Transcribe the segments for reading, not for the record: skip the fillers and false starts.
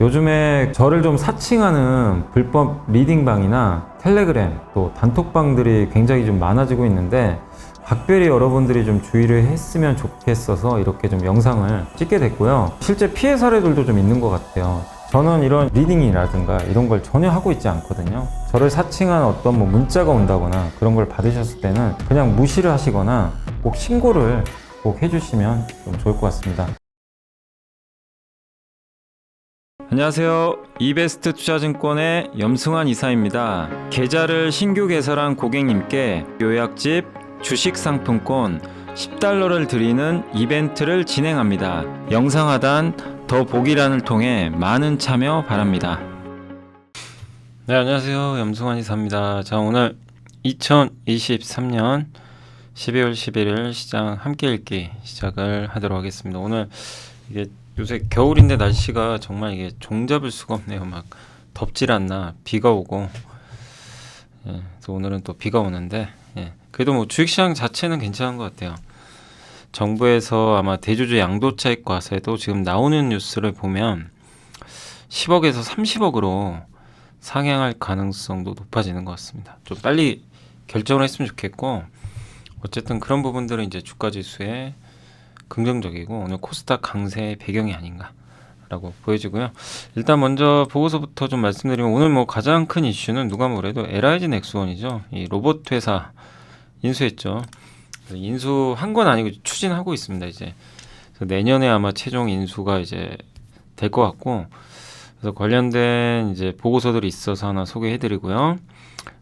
요즘에 저를 좀 사칭하는 불법 리딩방이나 텔레그램 또 단톡방들이 굉장히 좀 많아지고 있는데 각별히 여러분들이 좀 주의를 했으면 좋겠어서 이렇게 좀 영상을 찍게 됐고요. 실제 피해 사례들도 좀 있는 것 같아요. 저는 이런 리딩이라든가 이런 걸 전혀 하고 있지 않거든요. 저를 사칭한 어떤 문자가 온다거나 그런 걸 받으셨을 때는 그냥 무시를 하시거나 꼭 신고를 꼭 해주시면 좀 좋을 것 같습니다. 안녕하세요. 이베스트 투자증권의 염승환 이사입니다. 계좌를 신규 개설한 고객님께 요약집 주식 상품권 10달러를 드리는 이벤트를 진행합니다. 영상 하단 더 보기란을 통해 많은 참여 바랍니다. 네, 안녕하세요. 염승환 이사입니다. 자, 오늘 2023년 12월 11일 시장 함께 읽기 시작을 하도록 하겠습니다. 오늘 이게 요새 겨울인데 날씨가 정말 이게 종잡을 수가 없네요. 막 덥질 않나 비가 오고, 그래서 오늘은 또 비가 오는데, 그래도 뭐 주식시장 자체는 괜찮은 것 같아요. 정부에서 아마 대주주 양도차익 과세도 지금 나오는 뉴스를 보면 10억에서 30억으로 상향할 가능성도 높아지는 것 같습니다. 좀 빨리 결정을 했으면 좋겠고, 어쨌든 그런 부분들은 이제 주가지수에 긍정적이고 오늘 코스닥 강세의 배경이 아닌가라고 보여지고요. 일단 먼저 보고서부터 좀 말씀드리면 오늘 뭐 가장 큰 이슈는 누가 뭐래도 LIG 넥스원이죠. 이 로봇 회사 인수했죠. 인수한 건 아니고 추진하고 있습니다. 이제 그래서 내년에 아마 최종 인수가 이제 될 것 같고, 그래서 관련된 이제 보고서들이 있어서 하나 소개해드리고요.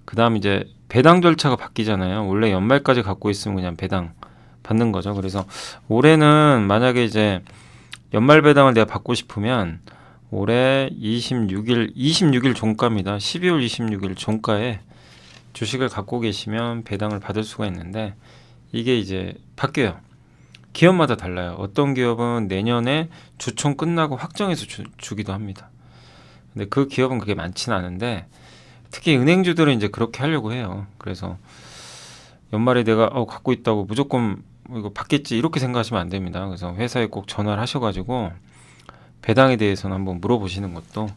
그다음 이제 배당 절차가 바뀌잖아요. 원래 연말까지 갖고 있으면 그냥 배당 받는 거죠. 그래서 올해는 만약에 이제 연말 배당을 내가 받고 싶으면 올해 26일 종가입니다. 12월 26일 종가에 주식을 갖고 계시면 배당을 받을 수가 있는데 이게 이제 바뀌어요. 기업마다 달라요. 어떤 기업은 내년에 주총 끝나고 확정해서 주기도 합니다. 근데 그 기업은 그게 많지는 않은데 특히 은행주들은 이제 그렇게 하려고 해요. 그래서 연말에 내가 갖고 있다고 무조건 이거 받겠지 이렇게 생각하시면 안 됩니다. 그래서 회사에 꼭 전화를 하셔가지고 배당에 대해서는 한번 물어보시는 것도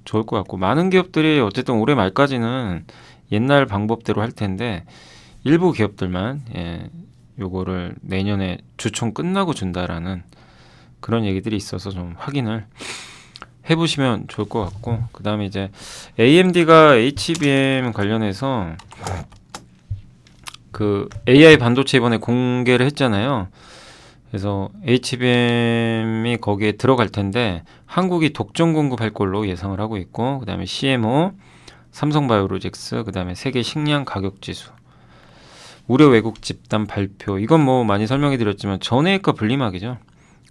좋을 것 같고, 많은 기업들이 어쨌든 올해 말까지는 옛날 방법대로 할 텐데 일부 기업들만 요거를 내년에 주총 끝나고 준다라는 그런 얘기들이 있어서 좀 확인을 해보시면 좋을 것 같고, 그 다음에 이제 AMD가 HBM 관련해서 그 AI 반도체 이번에 공개를 했잖아요. 그래서 HBM이 거기에 들어갈 텐데 한국이 독점 공급할 걸로 예상을 하고 있고, 그 다음에 CMO, 삼성바이오로직스, 그 다음에 세계 식량 가격 지수, 우려 왜곡 집단 발표, 이건 뭐 많이 설명해 드렸지만 전해액과 분리막이죠.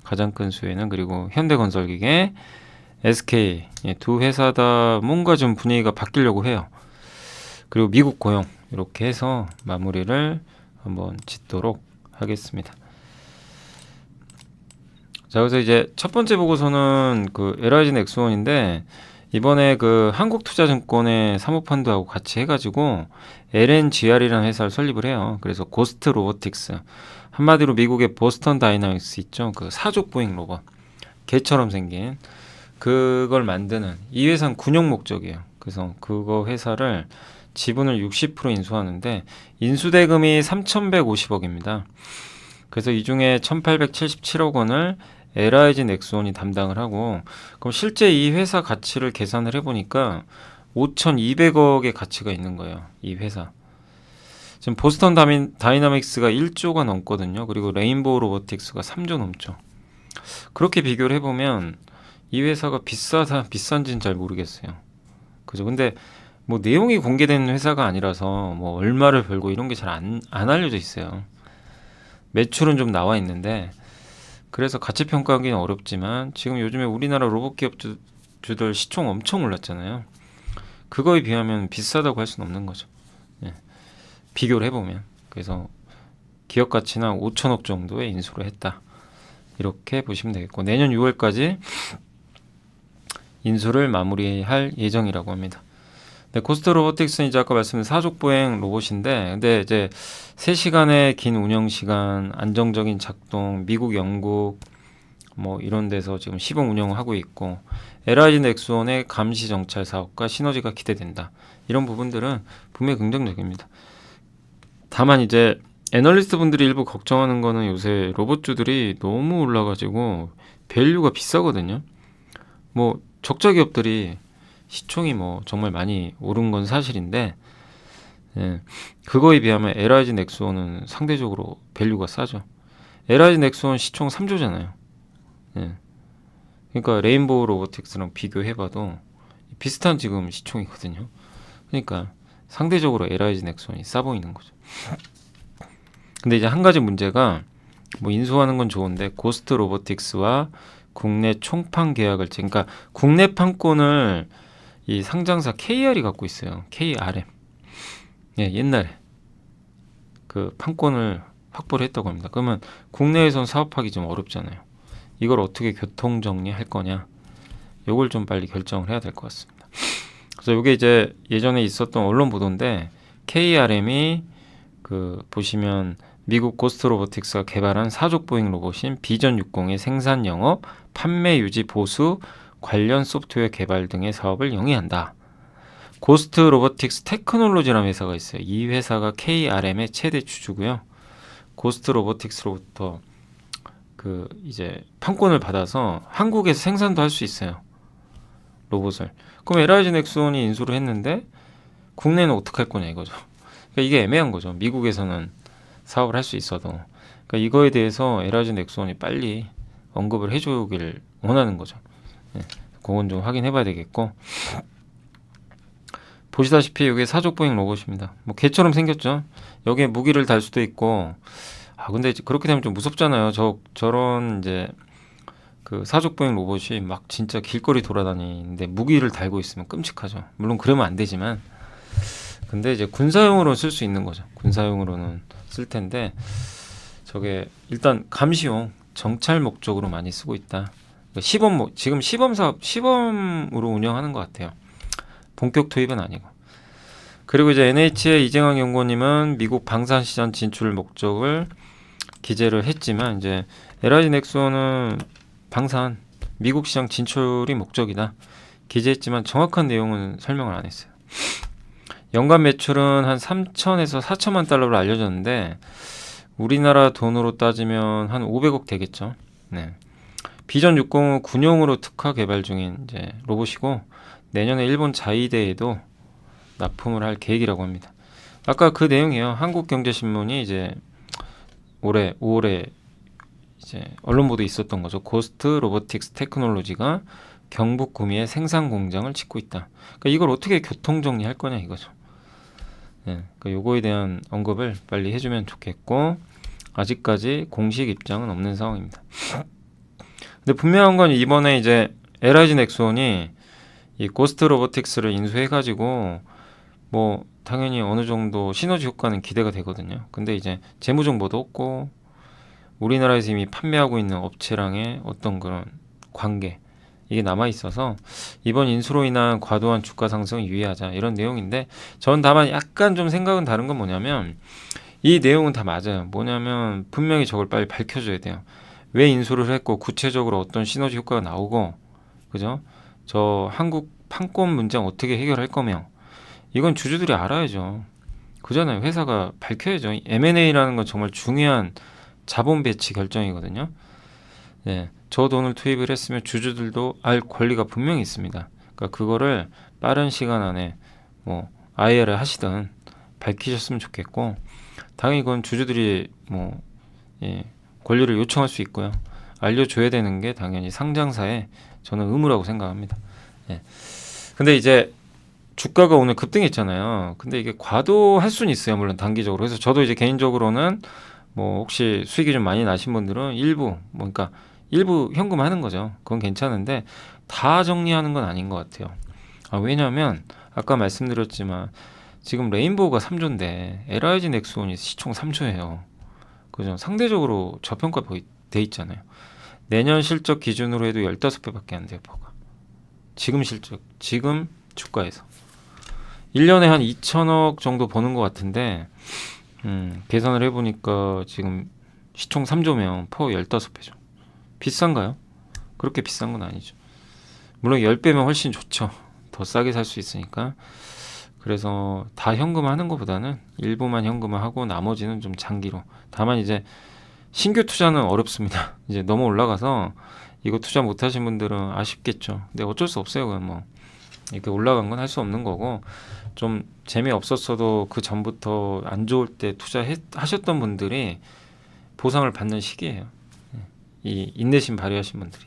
가장 큰 수혜는. 그리고 현대건설기계, SK 두 회사 다 뭔가 좀 분위기가 바뀌려고 해요. 그리고 미국 고용, 이렇게 해서 마무리를 한번 짓도록 하겠습니다. 자, 그래서 이제 첫 번째 보고서는 그 LIG 넥스원인데 이번에 그 한국투자증권의 사모펀드하고 같이 해가지고 LNGR이라는 회사를 설립을 해요. 그래서 고스트 로보틱스, 한마디로 미국의 보스턴 다이나믹스 있죠. 그 사족 보행 로봇, 개처럼 생긴 그걸 만드는 이 회사는 군용 목적이에요. 그래서 그거 회사를 지분을 60% 인수하는데 인수대금이 3,150억입니다. 그래서 이 중에 1,877억 원을 LIG 넥스원이 담당을 하고, 그럼 실제 이 회사 가치를 계산을 해보니까 5,200억의 가치가 있는 거예요. 이 회사. 지금 보스턴 다이나믹스가 1조가 넘거든요. 그리고 레인보우 로보틱스가 3조 넘죠. 그렇게 비교를 해보면 이 회사가 비싼지는 잘 모르겠어요. 그죠? 근데 뭐 내용이 공개된 회사가 아니라서 뭐 얼마를 벌고 이런 게 잘 안 알려져 있어요. 매출은 좀 나와 있는데, 그래서 가치 평가하기는 어렵지만 지금 요즘에 우리나라 로봇 기업주들 시총 엄청 올랐잖아요. 그거에 비하면 비싸다고 할 수는 없는 거죠. 비교를 해보면. 그래서 기업 가치는 5천억 정도의 인수를 했다, 이렇게 보시면 되겠고, 내년 6월까지 인수를 마무리할 예정이라고 합니다. 네, 고스트 로보틱스는 이제 아까 말씀드린 사족보행 로봇인데, 근데 이제 3시간의 긴 운영 시간, 안정적인 작동, 미국, 영국, 뭐 이런 데서 지금 시범 운영을 하고 있고 LIG 넥스원의 감시 정찰 사업과 시너지가 기대된다. 이런 부분들은 분명히 긍정적입니다. 다만 이제 애널리스트 분들이 일부 걱정하는 거는 요새 로봇주들이 너무 올라가지고 밸류가 비싸거든요. 뭐 적자 기업들이 시총이 뭐 정말 많이 오른 건 사실인데 예, 그거에 비하면 LIG 넥스원은 상대적으로 밸류가 싸죠. LIG 넥스원 시총 3조잖아요. 예. 그러니까 레인보우 로보틱스랑 비교해봐도 비슷한 지금 시총이거든요. 그러니까 상대적으로 LIG 넥슨이 싸 보이는 거죠. 근데 이제 한 가지 문제가 뭐 인수하는 건 좋은데 고스트 로보틱스와 국내 총판 계약을 그러니까 국내 판권을 이 상장사 KR이 갖고 있어요. KRM. 예, 옛날에 그 판권을 확보를 했다고 합니다. 그러면 국내에선 사업하기 좀 어렵잖아요. 이걸 어떻게 교통 정리할 거냐? 요걸 좀 빨리 결정을 해야 될 것 같습니다. 그래서 이게 이제 예전에 있었던 언론 보도인데 KRM이 그 보시면 미국 고스트 로보틱스가 개발한 사족 보잉 로봇인 비전 60의 생산 영업, 판매 유지 보수 관련 소프트웨어 개발 등의 사업을 영위한다. 고스트 로보틱스 테크놀로지라는 회사가 있어요. 이 회사가 KRM의 최대 주주고요. 고스트 로보틱스로부터 그 이제 판권을 받아서 한국에서 생산도 할 수 있어요. 로봇을. 그럼 LIG 넥슨이 인수를 했는데 국내는 어떻게 할 거냐 이거죠. 그러니까 이게 애매한 거죠. 미국에서는 사업을 할 수 있어도. 그러니까 이거에 대해서 LIG 넥슨이 빨리 언급을 해주길 원하는 거죠. 네, 그건 좀 확인해봐야 되겠고. 보시다시피 이게 사족보행 로봇입니다. 뭐 개처럼 생겼죠. 여기에 무기를 달 수도 있고. 아 근데 그렇게 되면 좀 무섭잖아요. 저런 이제 그 사족보행 로봇이 막 진짜 길거리 돌아다니는데 무기를 달고 있으면 끔찍하죠. 물론 그러면 안 되지만 근데 이제 군사용으로는 쓸 수 있는 거죠. 군사용으로는 쓸 텐데 저게 일단 감시용 정찰 목적으로 많이 쓰고 있다. 지금 시범 사업 시범으로 운영하는 것 같아요. 본격 투입은 아니고. 그리고 이제 NH의 이재광 연구원님은 미국 방산 시장 진출 목적을 기재를 했지만 이제 LIG 넥슨은 방산 미국 시장 진출이 목적이다 기재했지만 정확한 내용은 설명을 안 했어요. 연간 매출은 한 3천에서 4천만 달러로 알려졌는데 우리나라 돈으로 따지면 한 500억 되겠죠. 네. 비전 60은 군용으로 특화 개발 중인 이제 로봇이고 내년에 일본 자위대에도 납품을 할 계획이라고 합니다. 아까 그 내용이에요. 한국경제신문이 이제 올해 5월에 이제 언론 보도에 있었던 거죠. 고스트 로보틱스 테크놀로지가 경북 구미에 생산 공장을 짓고 있다. 그러니까 이걸 어떻게 교통 정리할 거냐 이거죠. 네, 그러니까 요거에 대한 언급을 빨리 해주면 좋겠고 아직까지 공식 입장은 없는 상황입니다. 근데 분명한 건 이번에 이제 LIG 넥슨이 이 고스트 로보틱스를 인수해가지고 뭐 당연히 어느 정도 시너지 효과는 기대가 되거든요. 근데 이제 재무 정보도 없고 우리나라에서 이미 판매하고 있는 업체랑의 어떤 그런 관계 이게 남아 있어서 이번 인수로 인한 과도한 주가 상승을 유의하자 이런 내용인데 전 다만 약간 좀 생각은 다른 건 뭐냐면 이 내용은 다 맞아요. 뭐냐면 분명히 저걸 빨리 밝혀줘야 돼요. 왜 인수를 했고 구체적으로 어떤 시너지 효과가 나오고 그죠? 저 한국 판권 문제는 어떻게 해결할 거며 이건 주주들이 알아야죠. 그잖아요. 회사가 밝혀야죠. M&A라는 건 정말 중요한 자본 배치 결정이거든요. 네, 저 돈을 투입을 했으면 주주들도 알 권리가 분명히 있습니다. 그러니까 그거를 빠른 시간 안에 뭐 IR을 하시든 밝히셨으면 좋겠고 당연히 이건 주주들이 뭐 예, 권리를 요청할 수 있고요. 알려줘야 되는 게 당연히 상장사의 저는 의무라고 생각합니다. 예. 근데 이제 주가가 오늘 급등했잖아요. 근데 이게 과도할 수는 있어요. 물론 단기적으로. 그래서 저도 이제 개인적으로는 뭐 혹시 수익이 좀 많이 나신 분들은 일부 뭐 그러니까 일부 현금하는 거죠. 그건 괜찮은데 다 정리하는 건 아닌 것 같아요. 왜냐하면 아까 말씀드렸지만 지금 레인보우가 3조인데 LIG 넥슨이 시총 3조예요. 그죠? 상대적으로 저평가 돼 있잖아요. 내년 실적 기준으로 해도 15배밖에 안 돼요. 뭐가. 지금 실적, 지금 주가에서 1년에 한 2천억 정도 버는 것 같은데 계산을 해보니까 지금 시총 3조면 퍼 15배죠. 비싼가요? 그렇게 비싼 건 아니죠. 물론 10배면 훨씬 좋죠. 더 싸게 살 수 있으니까. 그래서 다 현금화하는 것보다는 일부만 현금화하고 나머지는 좀 장기로. 다만 이제 신규 투자는 어렵습니다. 이제 너무 올라가서 이거 투자 못 하신 분들은 아쉽겠죠. 근데 어쩔 수 없어요. 그건 뭐 이렇게 올라간 건 할 수 없는 거고, 좀 재미없었어도 그 전부터 안 좋을 때 투자하셨던 분들이 보상을 받는 시기예요. 이 인내심 발휘하신 분들이.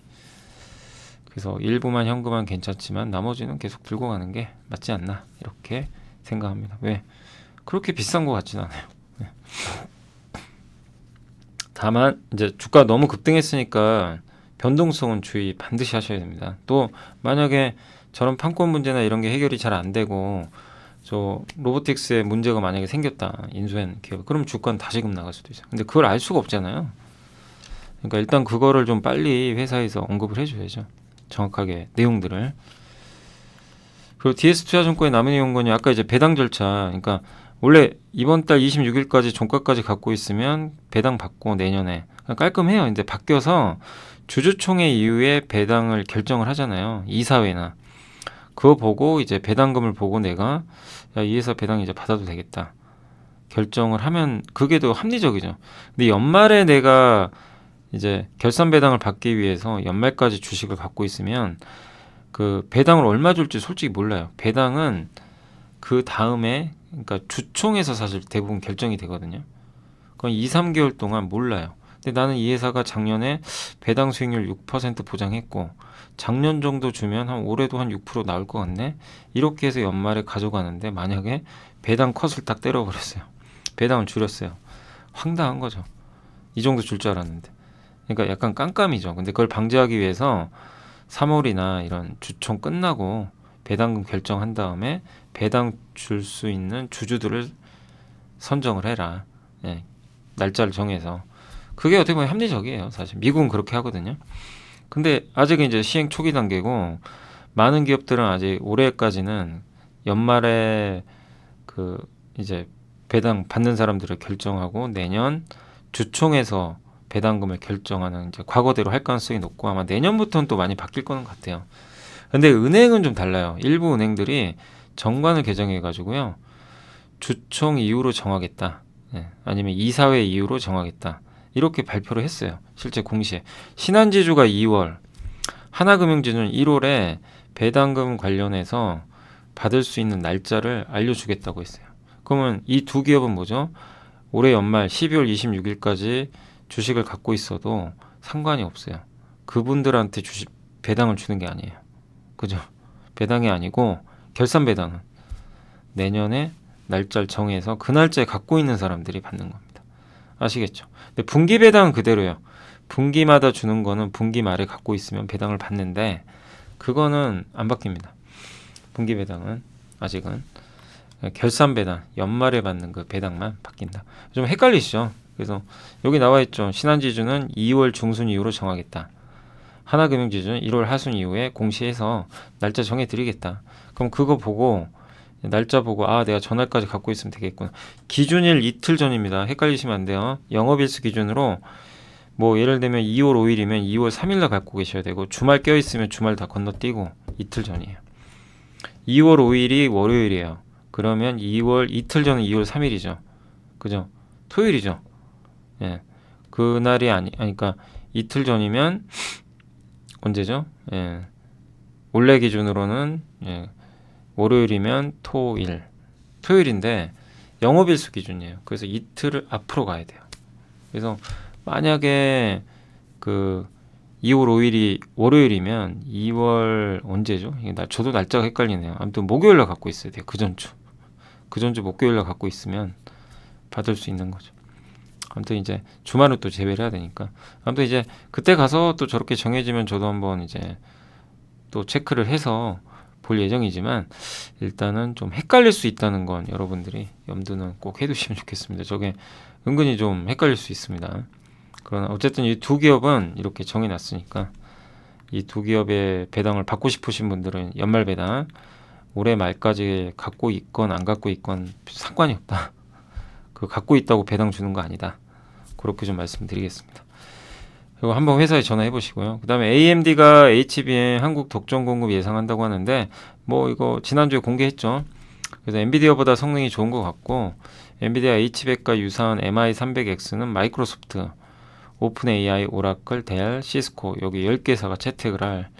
그래서 일부만 현금화는 괜찮지만 나머지는 계속 들고 가는 게 맞지 않나 이렇게 생각합니다. 왜? 그렇게 비싼 것 같진 않아요. 네. 다만 이제 주가 너무 급등했으니까 변동성은 주의 반드시 하셔야 됩니다. 또 만약에 저런 판권 문제나 이런 게 해결이 잘 안 되고 저 로보틱스에 문제가 만약에 생겼다, 인수한 기업, 그럼 주가는 다시금 나갈 수도 있어요. 근데 그걸 알 수가 없잖아요. 그러니까 일단 그거를 좀 빨리 회사에서 언급을 해줘야죠. 정확하게 내용들을. 그리고 DS투자증권의 남은이용건이 아까 이제 배당 절차, 그러니까 원래 이번 달 26일까지 종가까지 갖고 있으면 배당 받고 내년에 깔끔해요. 근데 바뀌어서 주주총회 이후에 배당을 결정을 하잖아요. 이사회나. 그거 보고 이제 배당금을 보고 내가 야, 이 회사 배당 이제 받아도 되겠다 결정을 하면 그게 더 합리적이죠. 근데 연말에 내가 이제 결산 배당을 받기 위해서 연말까지 주식을 갖고 있으면 그 배당을 얼마 줄지 솔직히 몰라요. 배당은 그 다음에 그러니까 주총에서 사실 대부분 결정이 되거든요. 그건 2, 3개월 동안 몰라요. 근데 나는 이 회사가 작년에 배당 수익률 6% 보장했고 작년 정도 주면 한 올해도 한 6% 나올 것 같네. 이렇게 해서 연말에 가져가는데 만약에 배당 컷을 딱 때려버렸어요. 배당을 줄였어요. 황당한 거죠. 이 정도 줄 줄 알았는데. 그러니까 약간 깜깜이죠. 근데 그걸 방지하기 위해서 3월이나 이런 주총 끝나고 배당금 결정한 다음에 배당 줄 수 있는 주주들을 선정을 해라. 예, 날짜를 정해서. 그게 어떻게 보면 합리적이에요. 사실 미국은 그렇게 하거든요. 근데 아직은 이제 시행 초기 단계고 많은 기업들은 아직 올해까지는 연말에 그 이제 배당 받는 사람들을 결정하고 내년 주총에서 배당금을 결정하는 이제 과거대로 할 가능성이 높고 아마 내년부터는 또 많이 바뀔 거는 같아요. 근데 은행은 좀 달라요. 일부 은행들이 정관을 개정해 가지고요. 주총 이후로 정하겠다. 예, 아니면 이사회 이후로 정하겠다. 이렇게 발표를 했어요. 실제 공시에. 신한지주가 2월, 하나금융지주는 1월에 배당금 관련해서 받을 수 있는 날짜를 알려주겠다고 했어요. 그러면 이 두 기업은 뭐죠? 올해 연말 12월 26일까지 주식을 갖고 있어도 상관이 없어요. 그분들한테 주식 배당을 주는 게 아니에요. 그죠? 배당이 아니고 결산 배당은 내년에 날짜를 정해서 그 날짜에 갖고 있는 사람들이 받는 겁니다. 아시겠죠? 근데 분기 배당은 그대로예요. 분기마다 주는 거는 분기 말에 갖고 있으면 배당을 받는데 그거는 안 바뀝니다. 분기 배당은 아직은 결산 배당 연말에 받는 그 배당만 바뀐다. 좀 헷갈리시죠? 그래서 여기 나와 있죠. 신한지주는 2월 중순 이후로 정하겠다. 하나금융지주는 1월 하순 이후에 공시해서 날짜 정해드리겠다. 그럼 그거 보고 날짜 보고 아 내가 전날까지 갖고 있으면 되겠구나. 기준일 이틀 전입니다. 헷갈리시면 안 돼요. 영업일수 기준으로 뭐 예를 들면 2월 5일이면 2월 3일날 갖고 계셔야 되고 주말 껴있으면 주말 다 건너뛰고 이틀 전이에요. 2월 5일이 월요일이에요. 그러면 2월 이틀 전은 2월 3일이죠. 그죠? 토요일이죠. 예. 그날이 그러니까 이틀 전이면 언제죠? 예. 원래 기준으로는 예. 월요일이면 토요일인데 영업일수 기준이에요. 그래서 이틀을 앞으로 가야 돼요. 그래서 만약에 그 2월 5일이 월요일이면 2월 언제죠? 저도 날짜가 헷갈리네요. 아무튼 목요일날 갖고 있어야 돼요. 그 전주 목요일날 갖고 있으면 받을 수 있는 거죠. 아무튼 이제 주말은 또 제외를 해야 되니까. 아무튼 이제 그때 가서 또 저렇게 정해지면 저도 한번 이제 또 체크를 해서 볼 예정이지만 일단은 좀 헷갈릴 수 있다는 건 여러분들이 염두는 꼭 해두시면 좋겠습니다. 저게 은근히 좀 헷갈릴 수 있습니다. 그러나 어쨌든 이 두 기업은 이렇게 정해놨으니까 이 두 기업의 배당을 받고 싶으신 분들은 연말 배당 올해 말까지 갖고 있건 안 갖고 있건 상관이 없다. 그 갖고 있다고 배당 주는 거 아니다. 그렇게 좀 말씀드리겠습니다. 그리고 한번 회사에 전화해 보시고요. 그다음에 AMD가 HBM 한국 독점 공급 예상한다고 하는데 뭐 이거 지난주에 공개했죠. 그래서 엔비디아보다 성능이 좋은 것 같고 엔비디아 H100과 유사한 MI300X는 마이크로소프트, 오픈 AI, 오라클, 델, 시스코 여기 10개사가 채택을 할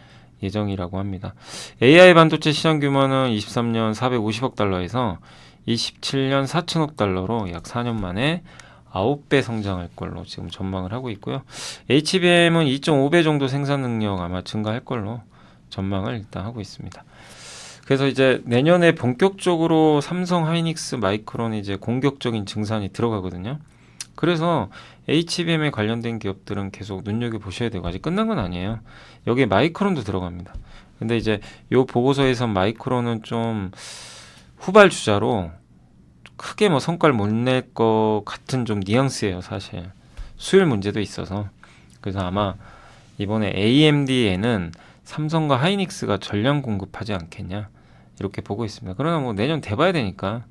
예정이라고 합니다. AI 반도체 시장 규모는 23년 450억 달러에서 27년 4천억 달러로 약 4년 만에 9배 성장할 걸로 지금 전망을 하고 있고요. HBM은 2.5배 정도 생산 능력 아마 증가할 걸로 전망을 일단 하고 있습니다. 그래서 이제 내년에 본격적으로 삼성, 하이닉스, 마이크론이 이제 공격적인 증산이 들어가거든요. 그래서 HBM에 관련된 기업들은 계속 눈여겨 보셔야 되고 아직 끝난 건 아니에요. 여기에 마이크론도 들어갑니다. 근데 이제 요 보고서에선 마이크론은 좀 후발주자로 크게 뭐 성과를 못 낼 것 같은 좀 뉘앙스예요, 사실. 수율 문제도 있어서. 그래서 아마 이번에 AMD에는 삼성과 하이닉스가 전량 공급하지 않겠냐 이렇게 보고 있습니다. 그러나 뭐 내년 돼봐야 되니까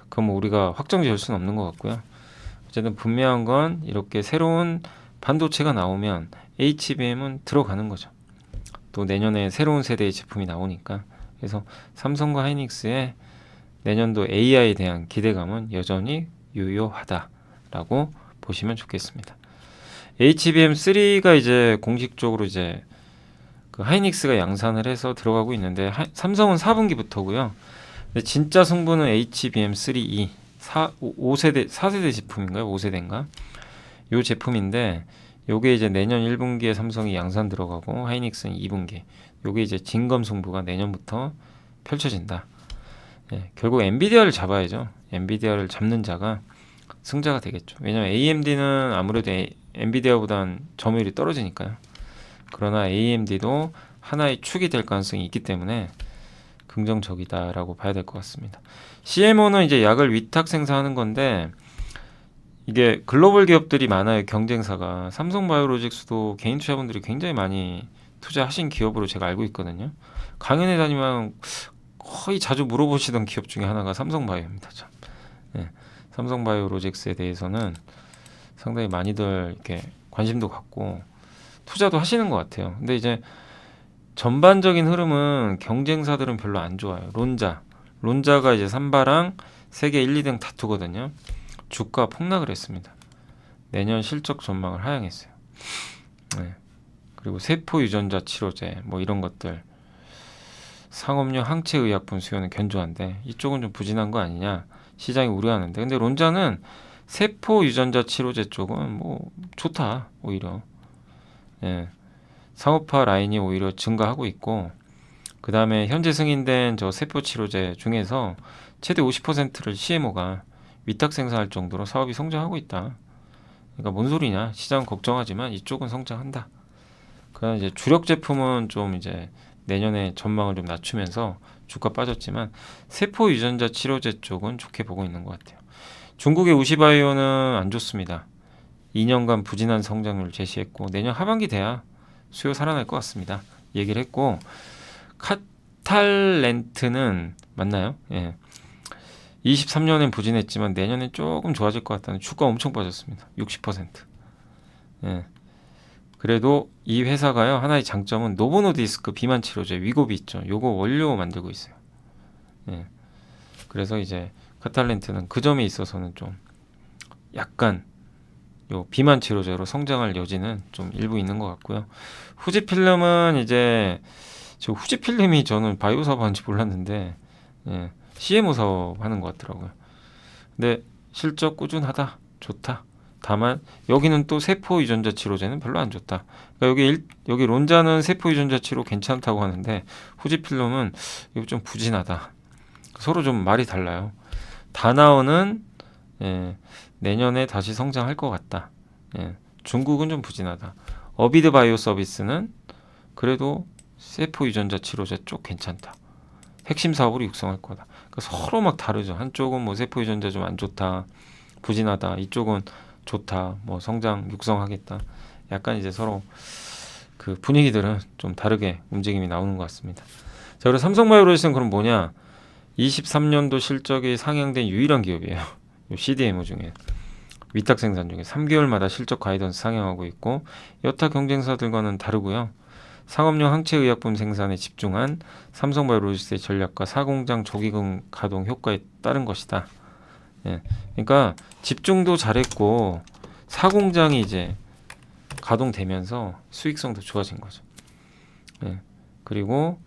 그건 뭐 우리가 확정 지을 수는 없는 것 같고요. 어쨌든 분명한 건 이렇게 새로운 반도체가 나오면 HBM은 들어가는 거죠. 또 내년에 새로운 세대의 제품이 나오니까. 그래서 삼성과 하이닉스의 내년도 AI에 대한 기대감은 여전히 유효하다라고 보시면 좋겠습니다. HBM3가 이제 공식적으로 이제 그 하이닉스가 양산을 해서 들어가고 있는데 삼성은 4분기부터고요. 근데 진짜 승부는 HBM3E 5세대 4세대 제품인가요? 5세대인가? 요 제품인데 요게 이제 내년 1분기에 삼성이 양산 들어가고 하이닉스는 2분기. 요게 이제 진검승부가 내년부터 펼쳐진다. 예, 결국 엔비디아를 잡아야죠. 엔비디아를 잡는 자가 승자가 되겠죠. 왜냐면 AMD는 아무래도 엔비디아보단 점유율이 떨어지니까요. 그러나 AMD도 하나의 축이 될 가능성이 있기 때문에 긍정적이다라고 봐야 될 것 같습니다. CMO는 이제 약을 위탁 생산하는 건데 이게 글로벌 기업들이 많아요. 경쟁사가. 삼성바이오로직스도 개인 투자분들이 굉장히 많이 투자하신 기업으로 제가 알고 있거든요. 강연에 다니면 거의 자주 물어보시던 기업 중에 하나가 삼성바이오입니다. 참. 네, 삼성바이오로직스에 대해서는 상당히 많이들 이렇게 관심도 갖고 투자도 하시는 것 같아요. 근데 이제 전반적인 흐름은 경쟁사들은 별로 안 좋아요. 론자가 이제 삼바랑 세계 1, 2등 다투거든요. 주가 폭락을 했습니다. 내년 실적 전망을 하향했어요. 네. 그리고 세포 유전자 치료제 뭐 이런 것들 상업용 항체 의약품 수요는 견조한데 이쪽은 좀 부진한 거 아니냐 시장이 우려하는데 근데 론자는 세포 유전자 치료제 쪽은 뭐 좋다 오히려. 예. 상업화 라인이 오히려 증가하고 있고 그 다음에 현재 승인된 저 세포 치료제 중에서 최대 50%를 CMO가 위탁 생산할 정도로 사업이 성장하고 있다. 그러니까 뭔 소리냐? 시장 걱정하지만 이쪽은 성장한다. 그러나 이제 주력 제품은 좀 이제 내년에 전망을 좀 낮추면서 주가 빠졌지만 세포 유전자 치료제 쪽은 좋게 보고 있는 것 같아요. 중국의 우시바이오는 안 좋습니다. 2년간 부진한 성장률 제시했고 내년 하반기 돼야 수요 살아날 것 같습니다. 얘기를 했고 카탈렌트는 맞나요? 예. 23년엔 부진했지만 내년엔 조금 좋아질 것 같다는 주가 엄청 빠졌습니다. 60%. 예. 그래도 이 회사가요 하나의 장점은 노보노디스크 비만 치료제 위고비 있죠. 요거 원료 만들고 있어요. 예. 그래서 이제 카탈렌트는 그 점에 있어서는 좀 약간 요 비만 치료제로 성장할 여지는 좀 일부 있는 것 같고요. 후지필름은 이제 저 후지필름이 저는 바이오 사업 하는지 몰랐는데 예, CMO 사업 하는 것 같더라고요. 근데 실적 꾸준하다, 좋다. 다만 여기는 또 세포 유전자 치료제는 별로 안 좋다. 그러니까 여기 론자는 세포 유전자 치료 괜찮다고 하는데 후지필름은 이거 좀 부진하다. 서로 좀 말이 달라요. 다나오는 예, 내년에 다시 성장할 것 같다. 예, 중국은 좀 부진하다. 어비드 바이오 서비스는 그래도 세포 유전자 치료제 쪽 괜찮다. 핵심 사업으로 육성할 거다. 그러니까 서로 막 다르죠. 한쪽은 뭐 세포 유전자 좀 안 좋다, 부진하다. 이쪽은 좋다, 뭐 성장 육성하겠다. 약간 이제 서로 그 분위기들은 좀 다르게 움직임이 나오는 것 같습니다. 자, 그리고 삼성바이오로직스는 그럼 뭐냐? 23년도 실적이 상향된 유일한 기업이에요. CDMO 중에 위탁 생산 중에 3개월마다 실적 가이던스 상향하고 있고 여타 경쟁사들과는 다르고요. 상업용 항체 의약품 생산에 집중한 삼성바이오로직스의 전략과 사공장 조기 가동 효과에 따른 것이다. 예, 그러니까 집중도 잘했고 사공장이 이제 가동되면서 수익성도 좋아진 거죠. 예, 그리고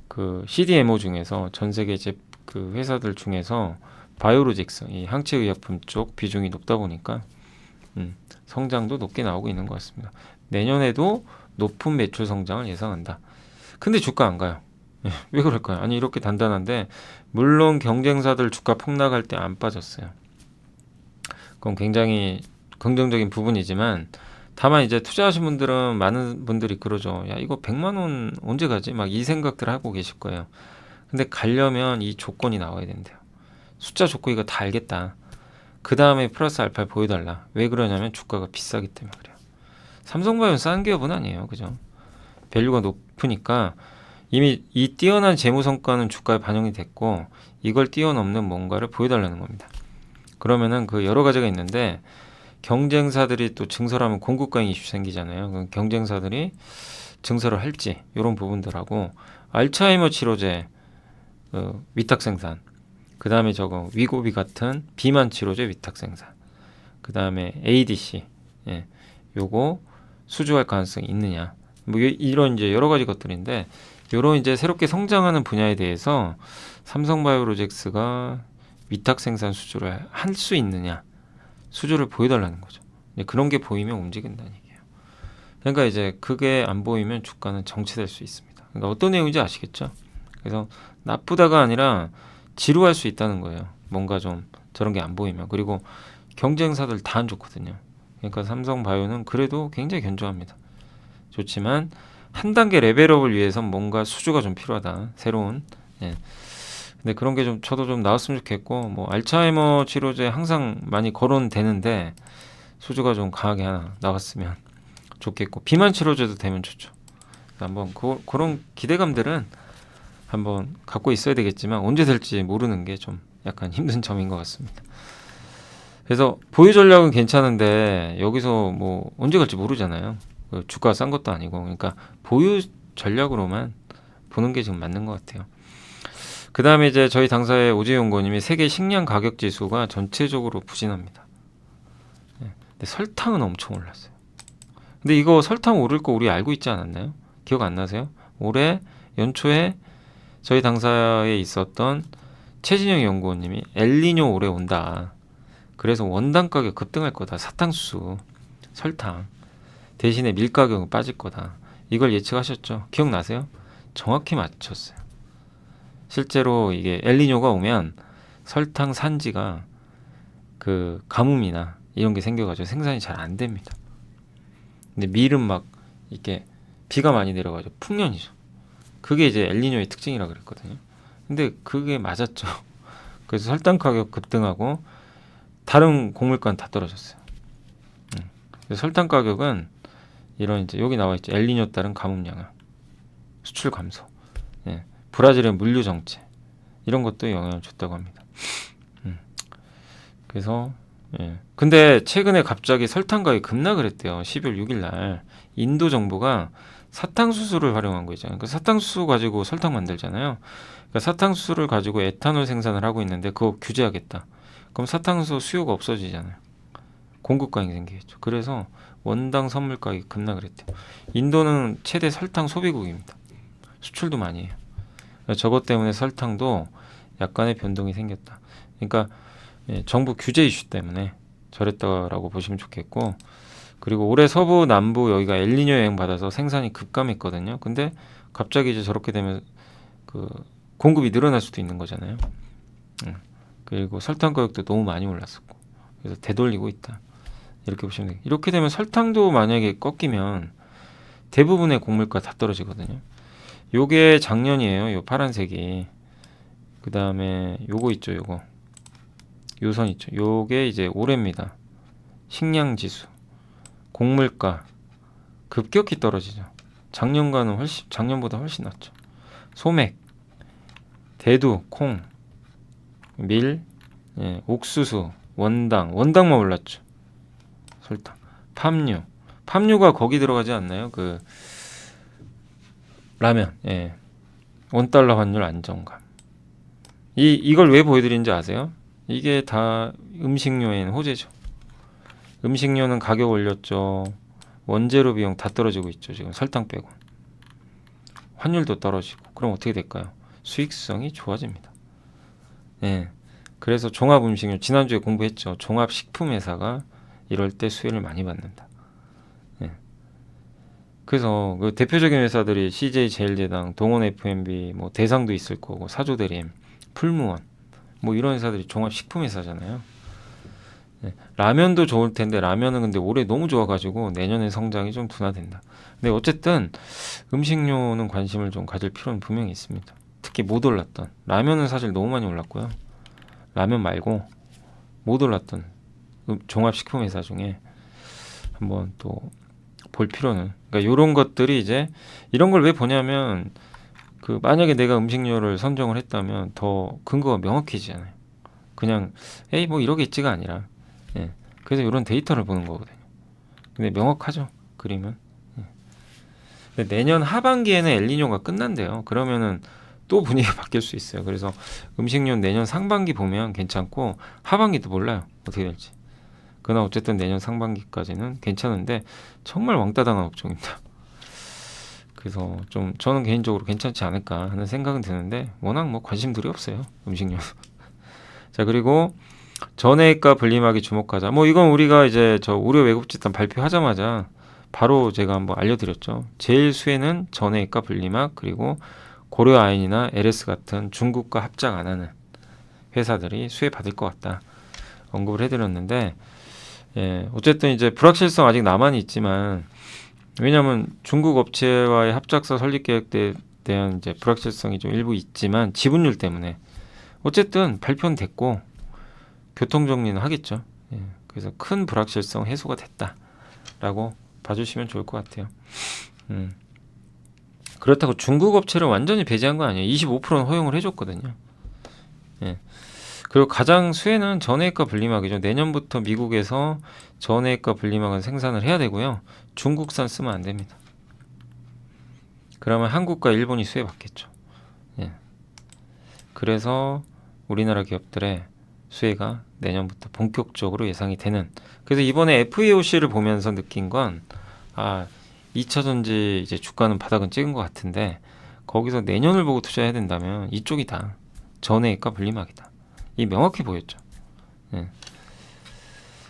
그 CDMO 중에서 전 세계 이제 그 회사들 중에서 바이오로직스 이 항체 의약품 쪽 비중이 높다 보니까 성장도 높게 나오고 있는 것 같습니다. 내년에도 높은 매출 성장을 예상한다. 근데 주가 안 가요. 예, 왜 그럴까요? 아니 이렇게 단단한데 물론 경쟁사들 주가 폭락할 때 안 빠졌어요. 그건 굉장히 긍정적인 부분이지만 다만 이제 투자하신 분들은 많은 분들이 그러죠. 야 이거 100만 원 언제 가지? 막 이 생각들 하고 계실 거예요. 근데 가려면 이 조건이 나와야 된대요. 숫자 조건 이거 다 알겠다. 그 다음에 플러스 알파를 보여달라. 왜 그러냐면 주가가 비싸기 때문에 그래요. 삼성바이오는 싼 기업은 아니에요. 그죠? 밸류가 높으니까 이미 이 뛰어난 재무 성과는 주가에 반영이 됐고 이걸 뛰어넘는 뭔가를 보여달라는 겁니다. 그러면은 그 여러 가지가 있는데 경쟁사들이 또 증설하면 공급과잉 이슈 생기잖아요. 그럼 경쟁사들이 증설을 할지 이런 부분들하고 알츠하이머 치료제 위탁 생산 그 다음에 저거 위고비 같은 비만 치료제 위탁 생산 그 다음에 ADC 예, 요거 수주할 가능성이 있느냐 뭐 이런 이제 여러 가지 것들인데 요런 이제 새롭게 성장하는 분야에 대해서 삼성바이오로직스가 위탁 생산 수주를 할 수 있느냐 수주를 보여달라는 거죠. 그런 게 보이면 움직인다는 얘기예요. 그러니까 이제 그게 안 보이면 주가는 정체될 수 있습니다. 그러니까 어떤 내용인지 아시겠죠? 그래서 나쁘다가 아니라 지루할 수 있다는 거예요. 뭔가 좀 저런 게 안 보이면. 그리고 경쟁사들 다 안 좋거든요. 그러니까 삼성바이오는 그래도 굉장히 견조합니다. 좋지만 한 단계 레벨업을 위해선 뭔가 수주가 좀 필요하다. 새로운. 예. 근데 그런 게 좀 저도 좀 나왔으면 좋겠고 뭐 알츠하이머 치료제 항상 많이 거론되는데 수주가 좀 강하게 하나 나왔으면 좋겠고 비만 치료제도 되면 좋죠. 한번 그런 기대감들은 한번 갖고 있어야 되겠지만 언제 될지 모르는 게 좀 약간 힘든 점인 것 같습니다. 그래서 보유 전략은 괜찮은데 여기서 뭐 언제 갈지 모르잖아요. 주가가 싼 것도 아니고 그러니까 보유 전략으로만 보는 게 지금 맞는 것 같아요. 그 다음에 이제 저희 당사의 오재용 연구원님이 세계 식량 가격 지수가 전체적으로 부진합니다. 근데 설탕은 엄청 올랐어요. 근데 이거 설탕 오를 거 우리 알고 있지 않았나요? 기억 안 나세요? 올해 연초에 저희 당사에 있었던 최진영 연구원님이 엘니뇨 올해 온다. 그래서 원당 가격 급등할 거다. 사탕수수, 설탕 대신에 밀 가격은 빠질 거다. 이걸 예측하셨죠? 기억나세요? 정확히 맞췄어요. 실제로 이게 엘니뇨가 오면 설탕 산지가 그 가뭄이나 이런 게 생겨가지고 생산이 잘 안 됩니다. 근데 밀은 막 이렇게 비가 많이 내려가지고 풍년이죠. 그게 이제 엘니뇨의 특징이라 그랬거든요. 근데 그게 맞았죠. 그래서 설탕 가격 급등하고 다른 곡물가는 다 떨어졌어요. 설탕 가격은 이런 이제 여기 나와 있죠. 엘니뇨 따른 가뭄 양화, 수출 감소, 예. 브라질의 물류 정체 이런 것도 영향을 줬다고 합니다. 그래서 예. 근데 최근에 갑자기 설탕 가격이 급락을 했대요. 12월 6일 날 인도 정부가 사탕수수를 활용한 거 있잖아요. 그 사탕수수 가지고 설탕 만들잖아요. 그러니까 사탕수수를 가지고 에탄올 생산을 하고 있는데 그거 규제하겠다. 그럼 사탕수수 수요가 없어지잖아요. 공급 과잉이 생기겠죠. 그래서 원당 선물 가격이 급락을 했대요. 인도는 최대 설탕 소비국입니다. 수출도 많이 해요. 저것 때문에 설탕도 약간의 변동이 생겼다. 그러니까 정부 규제 이슈 때문에 저랬다라고 보시면 좋겠고 그리고 올해 서부 남부 여기가 엘니뇨 영향 받아서 생산이 급감했거든요. 근데 갑자기 이제 저렇게 되면 그 공급이 늘어날 수도 있는 거잖아요. 그리고 설탕 가격도 너무 많이 올랐었고 그래서 되돌리고 있다. 이렇게 보시면 돼요. 이렇게 되면 설탕도 만약에 꺾이면 대부분의 곡물가 다 떨어지거든요. 요게 작년이에요. 요 파란색이. 그 다음에 요거 있죠. 요거. 요선 있죠. 요게 이제 올해입니다. 식량 지수. 곡물가 급격히 떨어지죠. 작년보다 훨씬 낫죠. 소맥, 대두, 콩, 밀, 예, 옥수수, 원당만 올랐죠. 설탕. 팜유가 거기 들어가지 않나요? 그 라면. 예. $1 환율 안정감. 이걸 왜 보여드리는지 아세요? 이게 다 음식료에는 호재죠. 음식료는 가격 올렸죠. 원재료 비용 다 떨어지고 있죠. 지금 설탕 빼고. 환율도 떨어지고. 그럼 어떻게 될까요? 수익성이 좋아집니다. 예. 그래서 종합음식료 지난주에 공부했죠. 종합식품회사가 이럴 때 수혜를 많이 받는다. 예. 그래서 그 대표적인 회사들이 CJ제일제당, 동원FMB, 뭐 대상도 있을 거고, 사조대림, 풀무원, 뭐 이런 회사들이 종합식품회사잖아요. 예. 라면도 좋을 텐데 라면은 근데 올해 너무 좋아가지고 내년에 성장이 좀 둔화된다. 근데 어쨌든 음식료는 관심을 좀 가질 필요는 분명히 있습니다. 특히 못 올랐던 라면은 사실 너무 많이 올랐고요. 라면 말고 못 올랐던 종합식품회사 중에 한번 또 볼 필요는, 그러니까 이런 것들이 이제 이런 걸 왜 보냐면 그 만약에 내가 음식료를 선정을 했다면 더 근거가 명확해지잖아요. 그냥 에이 뭐 이러겠지가 아니라, 예. 그래서 이런 데이터를 보는 거거든요. 근데 명확하죠, 그림은. 예. 근데 내년 하반기에는 엘니뇨가 끝난대요. 그러면은 또 분위기가 바뀔 수 있어요. 그래서 음식료 내년 상반기 보면 괜찮고 하반기도 몰라요, 어떻게 될지. 그러나 어쨌든 내년 상반기까지는 괜찮은데 정말 왕따 당한 업종입니다. 그래서 좀 저는 개인적으로 괜찮지 않을까 하는 생각은 드는데 워낙 뭐 관심들이 없어요, 음식료. 자, 그리고 전해액과 분리막이 주목하자. 뭐 이건 우리가 이제 저 우려 왜곡 집단 발표하자마자 바로 제가 한번 알려드렸죠. 제일 수혜는 전해액과 분리막, 그리고 고려아연이나 LS 같은 중국과 합작 안 하는 회사들이 수혜 받을 것 같다 언급을 해드렸는데, 예, 어쨌든 이제 불확실성 아직 남아 있지만, 왜냐하면 중국 업체와의 합작사 설립 계획에 대한 이제 불확실성이 좀 일부 있지만 지분율 때문에 어쨌든 발표는 됐고 교통 정리는 하겠죠. 예, 그래서 큰 불확실성 해소가 됐다라고 봐주시면 좋을 것 같아요. 그렇다고 중국 업체를 완전히 배제한 거 아니에요. 25%는 허용을 해줬거든요. 예. 그리고 가장 수혜는 전해액과 분리막이죠. 내년부터 미국에서 전해액과 분리막은 생산을 해야 되고요. 중국산 쓰면 안 됩니다. 그러면 한국과 일본이 수혜 받겠죠. 예. 그래서 우리나라 기업들의 수혜가 내년부터 본격적으로 예상이 되는. 그래서 이번에 FEOC를 보면서 느낀 건, 2차전지 이제 주가는 바닥은 찍은 것 같은데 거기서 내년을 보고 투자해야 된다면 이쪽이다. 전해액과 분리막이다. 이 명확히 보였죠. 예.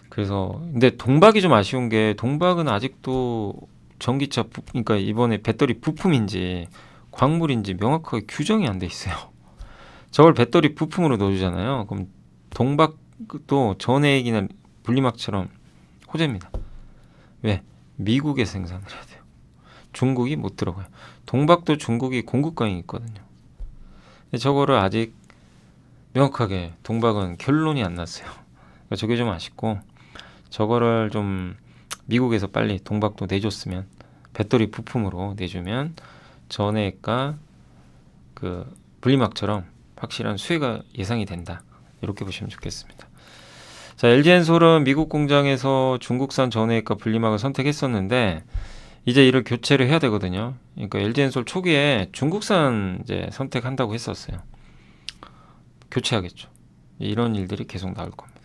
그래서 근데 동박이 좀 아쉬운 게, 동박은 아직도 전기차 그러니까 이번에 배터리 부품인지 광물인지 명확하게 규정이 안 돼 있어요. 저걸 배터리 부품으로 넣어주잖아요. 그럼 동박도 전해액이나 분리막처럼 호재입니다. 왜? 미국에 생산을 해야 돼요. 중국이 못 들어가요. 동박도 중국이 공급강이 있거든요. 근데 저거를 아직 명확하게 동박은 결론이 안 났어요. 그러니까 저게 좀 아쉽고, 저거를 좀 미국에서 빨리 동박도 내줬으면, 배터리 부품으로 내주면 전해액과 그 분리막처럼 확실한 수혜가 예상이 된다. 이렇게 보시면 좋겠습니다. 자, LG엔솔은 미국 공장에서 중국산 전해액과 분리막을 선택했었는데 이제 이를 교체를 해야 되거든요. 그러니까 LG엔솔 초기에 중국산 이제 선택한다고 했었어요. 교체하겠죠. 이런 일들이 계속 나올 겁니다.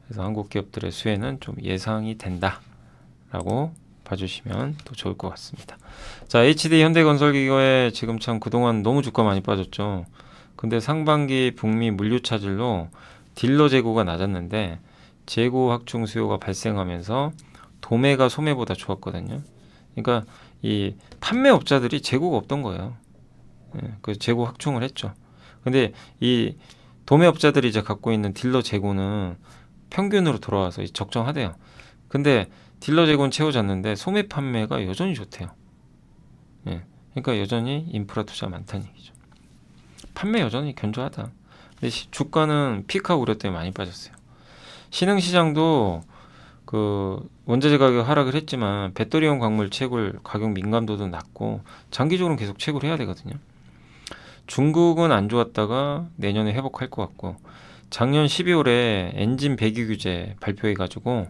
그래서 한국 기업들의 수혜는 좀 예상이 된다라고 봐주시면 또 좋을 것 같습니다. 자, HD 현대건설기업에 지금 참 그동안 너무 주가 많이 빠졌죠. 근데 상반기 북미 물류 차질로 딜러 재고가 낮았는데 재고 확충 수요가 발생하면서 도매가 소매보다 좋았거든요. 그러니까 이 판매업자들이 재고가 없던 거예요. 예, 그래서 재고 확충을 했죠. 근데 이 도매업자들이 이제 갖고 있는 딜러 재고는 평균으로 돌아와서 적정하대요. 근데 딜러 재고는 채워졌는데 소매 판매가 여전히 좋대요. 예, 그러니까 여전히 인프라 투자 많다는 얘기죠. 판매 여전히 견조하다. 근데 주가는 피카 우려 때문에 많이 빠졌어요. 신흥시장도 그 원자재 가격 하락을 했지만 배터리용 광물 채굴 가격 민감도도 낮고 장기적으로는 계속 채굴해야 되거든요. 중국은 안 좋았다가 내년에 회복할 것 같고, 작년 12월에 엔진 배기 규제 발표해가지고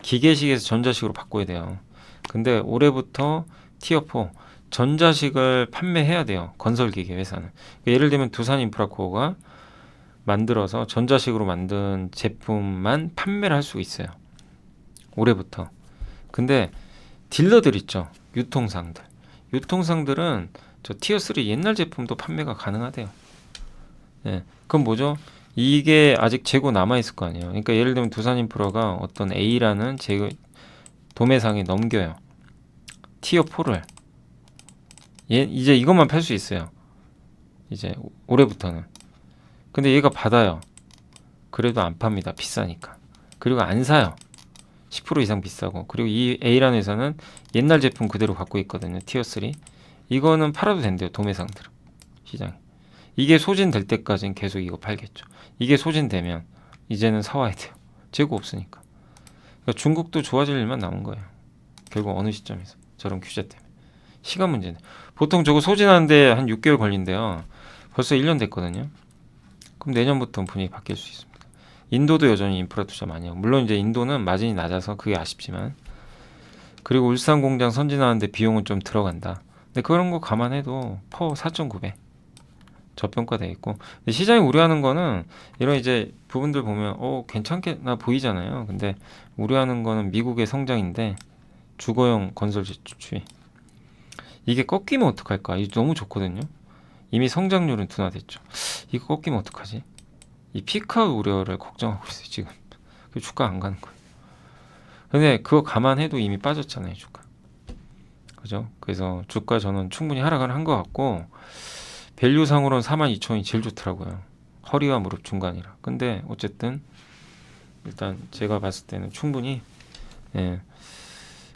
기계식에서 전자식으로 바꿔야 돼요. 근데 올해부터 티어4 전자식을 판매해야 돼요. 건설기계 회사는. 예를 들면 두산인프라코어가 만들어서 전자식으로 만든 제품만 판매를 할 수 있어요. 올해부터. 근데 딜러들 있죠. 유통상들. 유통상들은 저 티어3 옛날 제품도 판매가 가능하대요. 네. 그럼 뭐죠? 이게 아직 재고 남아있을 거 아니에요. 그러니까 예를 들면 두산인프라가 어떤 A라는 도매상에 넘겨요. 티어4를. 이제 이것만 팔 수 있어요. 이제 올해부터는. 근데 얘가 받아요. 그래도 안 팝니다. 비싸니까. 그리고 안 사요. 10% 이상 비싸고. 그리고 이 A라는 회사는 옛날 제품 그대로 갖고 있거든요. 티어3. 이거는 팔아도 된대요. 도매상들은. 시장에. 이게 소진될 때까지는 계속 이거 팔겠죠. 이게 소진되면 이제는 사와야 돼요. 재고 없으니까. 그러니까 중국도 좋아질 일만 남은 거예요. 결국 어느 시점에서. 저런 규제 때문에. 시간 문제네. 보통 저거 소진하는데 한 6개월 걸린대요. 벌써 1년 됐거든요. 그럼 내년부터 분위기 바뀔 수 있습니다. 인도도 여전히 인프라 투자 많이 하고, 물론 이제 인도는 마진이 낮아서 그게 아쉽지만, 그리고 울산 공장 선진하는데 비용은 좀 들어간다. 근데 그런 거 감안해도 퍼 4.9배 저평가돼 있고, 근데 시장이 우려하는 거는 이런 이제 부분들 보면 괜찮겠나 보이잖아요. 근데 우려하는 거는 미국의 성장인데 주거용 건설 지출이 이게 꺾이면 어떡할까? 이게 너무 좋거든요. 이미 성장률은 둔화됐죠. 이거 꺾이면 어떡하지? 이 피크아웃 우려를 걱정하고 있어요, 지금. 주가 안 가는 거예요. 근데 그거 감안해도 이미 빠졌잖아요, 주가. 그죠? 그래서 주가 저는 충분히 하락을 한 것 같고, 밸류상으로는 42,000원이 제일 좋더라고요. 허리와 무릎 중간이라. 근데 어쨌든 일단 제가 봤을 때는 충분히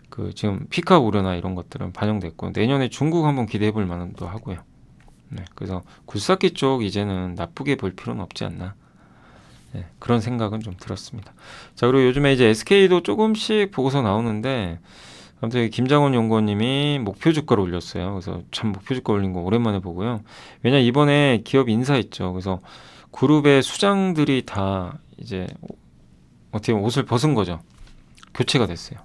그 지금 피크아웃 우려나 이런 것들은 반영됐고, 내년에 중국 한번 기대해 볼 만도 하고요. 그래서 굴삭기 쪽 이제는 나쁘게 볼 필요는 없지 않나. 그런 생각은 좀 들었습니다. 자, 그리고 요즘에 이제 SK도 조금씩 보고서 나오는데, 아무튼 김장원 연구원님이 목표 주가를 올렸어요. 그래서 참 목표 주가 올린 거 오랜만에 보고요. 왜냐 이번에 기업 인사했죠. 그래서 그룹의 수장들이 다 이제 어떻게 보면 옷을 벗은 거죠. 교체가 됐어요.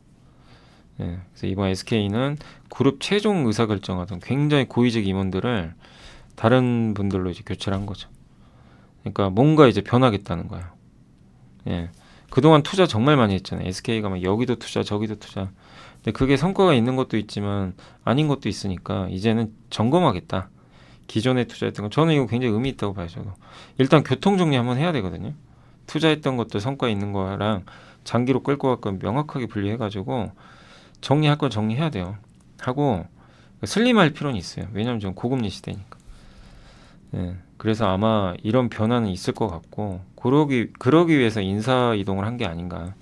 그래서 이번 SK는 그룹 최종 의사결정하던 굉장히 고위직 임원들을 다른 분들로 이제 교체를 한 거죠. 그러니까 뭔가 이제 변하겠다는 거예요. 그동안 투자 정말 많이 했잖아요. SK가 막 여기도 투자 저기도 투자. 근데 그게 성과가 있는 것도 있지만 아닌 것도 있으니까 이제는 점검하겠다. 기존에 투자했던 거. 저는 이거 굉장히 의미 있다고 봐요. 저도. 일단 교통 정리 한번 해야 되거든요. 투자했던 것도 성과 있는 거랑 장기로 끌고 갈 건 명확하게 분리해가지고 정리할 건 정리해야 돼요. 하고 슬림할 필요는 있어요. 왜냐하면 좀 고금리 시대니까. 그래서 아마 이런 변화는 있을 것 같고 그러기 위해서 인사 이동을 한 게 아닌가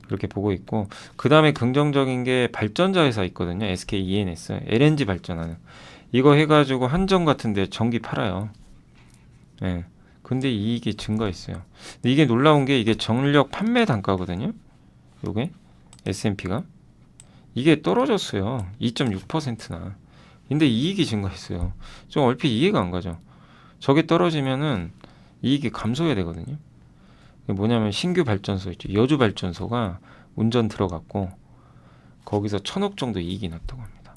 그렇게 보고 있고, 그 다음에 긍정적인 게 발전자 회사 있거든요. SK E&S LNG 발전하는 이거 해가지고 한전 같은데 전기 팔아요. 근데 이익이 증가했어요. 근데 이게 놀라운 게 이게 전력 판매 단가거든요. 요게 S&P가 이게 떨어졌어요. 2.6%나. 근데 이익이 증가했어요. 좀 얼핏 이해가 안 가죠. 저게 떨어지면은 이익이 감소해야 되거든요. 뭐냐면 신규 발전소 있죠. 여주 발전소가 운전 들어갔고 거기서 1,000억 정도 이익이 났다고 합니다.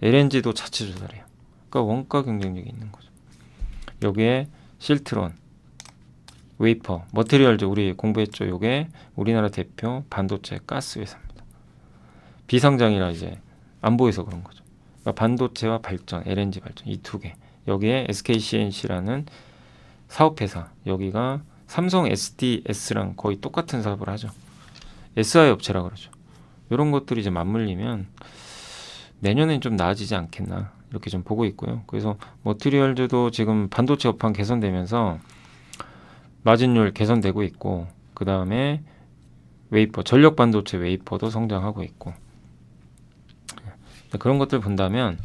LNG도 자체 조달해요. 그러니까 원가 경쟁력이 있는 거죠. 여기에 실트론, 웨이퍼, 머티리얼즈 우리 공부했죠. 요게 우리나라 대표 반도체 가스 회사입니다. 비상장이라 이제 안 보여서 그런 거죠. 그러니까 반도체와 발전, LNG 발전 이 두 개. 여기에 SKCNC라는 사업회사, 여기가 삼성 SDS랑 거의 똑같은 사업을 하죠. SI 업체라 그러죠. 이런 것들이 이제 맞물리면 내년엔 좀 나아지지 않겠나 이렇게 좀 보고 있고요. 그래서 머티리얼즈도 지금 반도체 업황 개선되면서 마진율 개선되고 있고, 그 다음에 웨이퍼, 전력 반도체 웨이퍼도 성장하고 있고, 그런 것들 본다면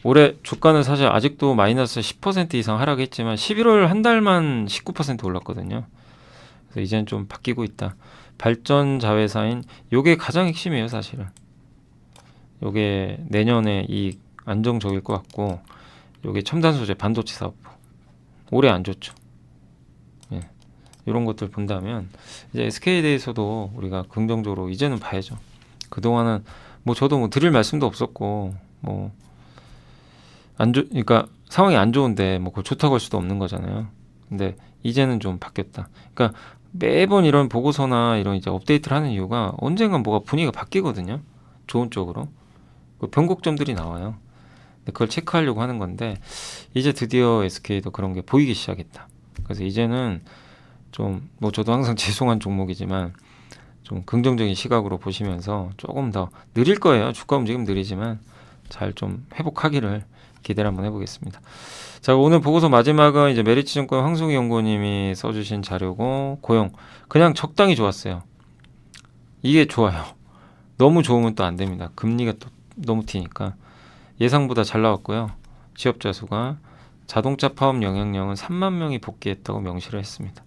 올해 주가는 사실 아직도 마이너스 10% 이상 하락했지만 11월 한 달만 19% 올랐거든요. 그래서 이제는 좀 바뀌고 있다. 발전 자회사인 요게 가장 핵심이에요, 사실은. 요게 내년에 이 안정적일 것 같고, 요게 첨단 소재 반도체 사업 올해 안 좋죠. 이런 것들 본다면 이제 SK에 대해서도 우리가 긍정적으로 이제는 봐야죠. 그동안은 뭐 저도 뭐 드릴 말씀도 없었고 뭐 그러니까 상황이 안 좋은데 뭐 그걸 좋다고 할 수도 없는 거잖아요. 근데 이제는 좀 바뀌었다. 그러니까 매번 이런 보고서나 이런 이제 업데이트를 하는 이유가 언젠간 뭐가 분위기가 바뀌거든요. 좋은 쪽으로. 그 변곡점들이 나와요. 근데 그걸 체크하려고 하는 건데 이제 드디어 SK도 그런 게 보이기 시작했다. 그래서 이제는 좀 뭐 저도 항상 죄송한 종목이지만 좀 긍정적인 시각으로 보시면서 조금 더 느릴 거예요. 주가 움직임 느리지만 잘 좀 회복하기를 기대를 한번 해보겠습니다. 자, 오늘 보고서 마지막은 이제 메리츠증권 황송희 연구원님이 써주신 자료고 고용 그냥 적당히 좋았어요. 이게 좋아요. 너무 좋으면 또 안 됩니다. 금리가 또 너무 튀니까 예상보다 잘 나왔고요. 취업자 수가 자동차 파업 영향령은 3만 명이 복귀했다고 명시를 했습니다.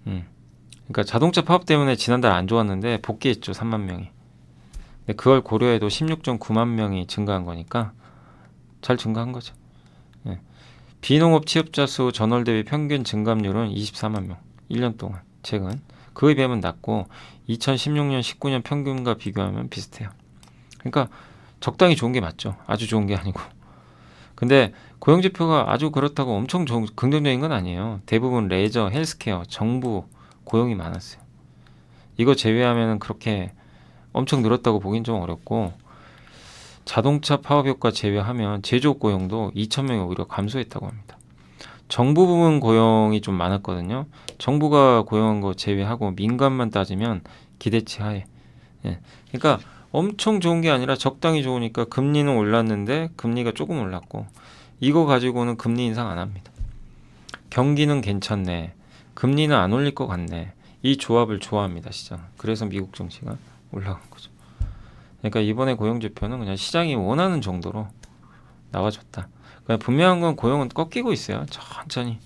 그러니까 자동차 파업 때문에 지난달 안 좋았는데 복귀했죠. 3만 명이. 근데 그걸 고려해도 16.9만 명이 증가한 거니까 잘 증가한 거죠. 예. 비농업 취업자 수 전월 대비 평균 증감률은 24만 명. 1년 동안 최근 그에 비하면 낮고 2016년 19년 평균과 비교하면 비슷해요. 그러니까 적당히 좋은 게 맞죠. 아주 좋은 게 아니고. 근데 고용 지표가 아주 그렇다고 엄청 좋은 긍정적인 건 아니에요. 대부분 레저, 헬스케어, 정부 고용이 많았어요. 이거 제외하면 그렇게 엄청 늘었다고 보긴 좀 어렵고 자동차 파업 효과 제외하면 제조업 고용도 2,000명이 오히려 감소했다고 합니다. 정부 부문 고용이 좀 많았거든요. 정부가 고용한 거 제외하고 민간만 따지면 기대치 하에. 예. 그러니까 엄청 좋은 게 아니라 적당히 좋으니까 금리는 올랐는데 금리가 조금 올랐고 이거 가지고는 금리 인상 안 합니다. 경기는 괜찮네. 금리는 안 올릴 것 같네. 이 조합을 좋아합니다, 시장. 그래서 미국 증시가 올라간 거죠. 그러니까 이번에 고용 지표는 그냥 시장이 원하는 정도로 나와줬다. 그러니까 분명한 건 고용은 꺾이고 있어요. 천천히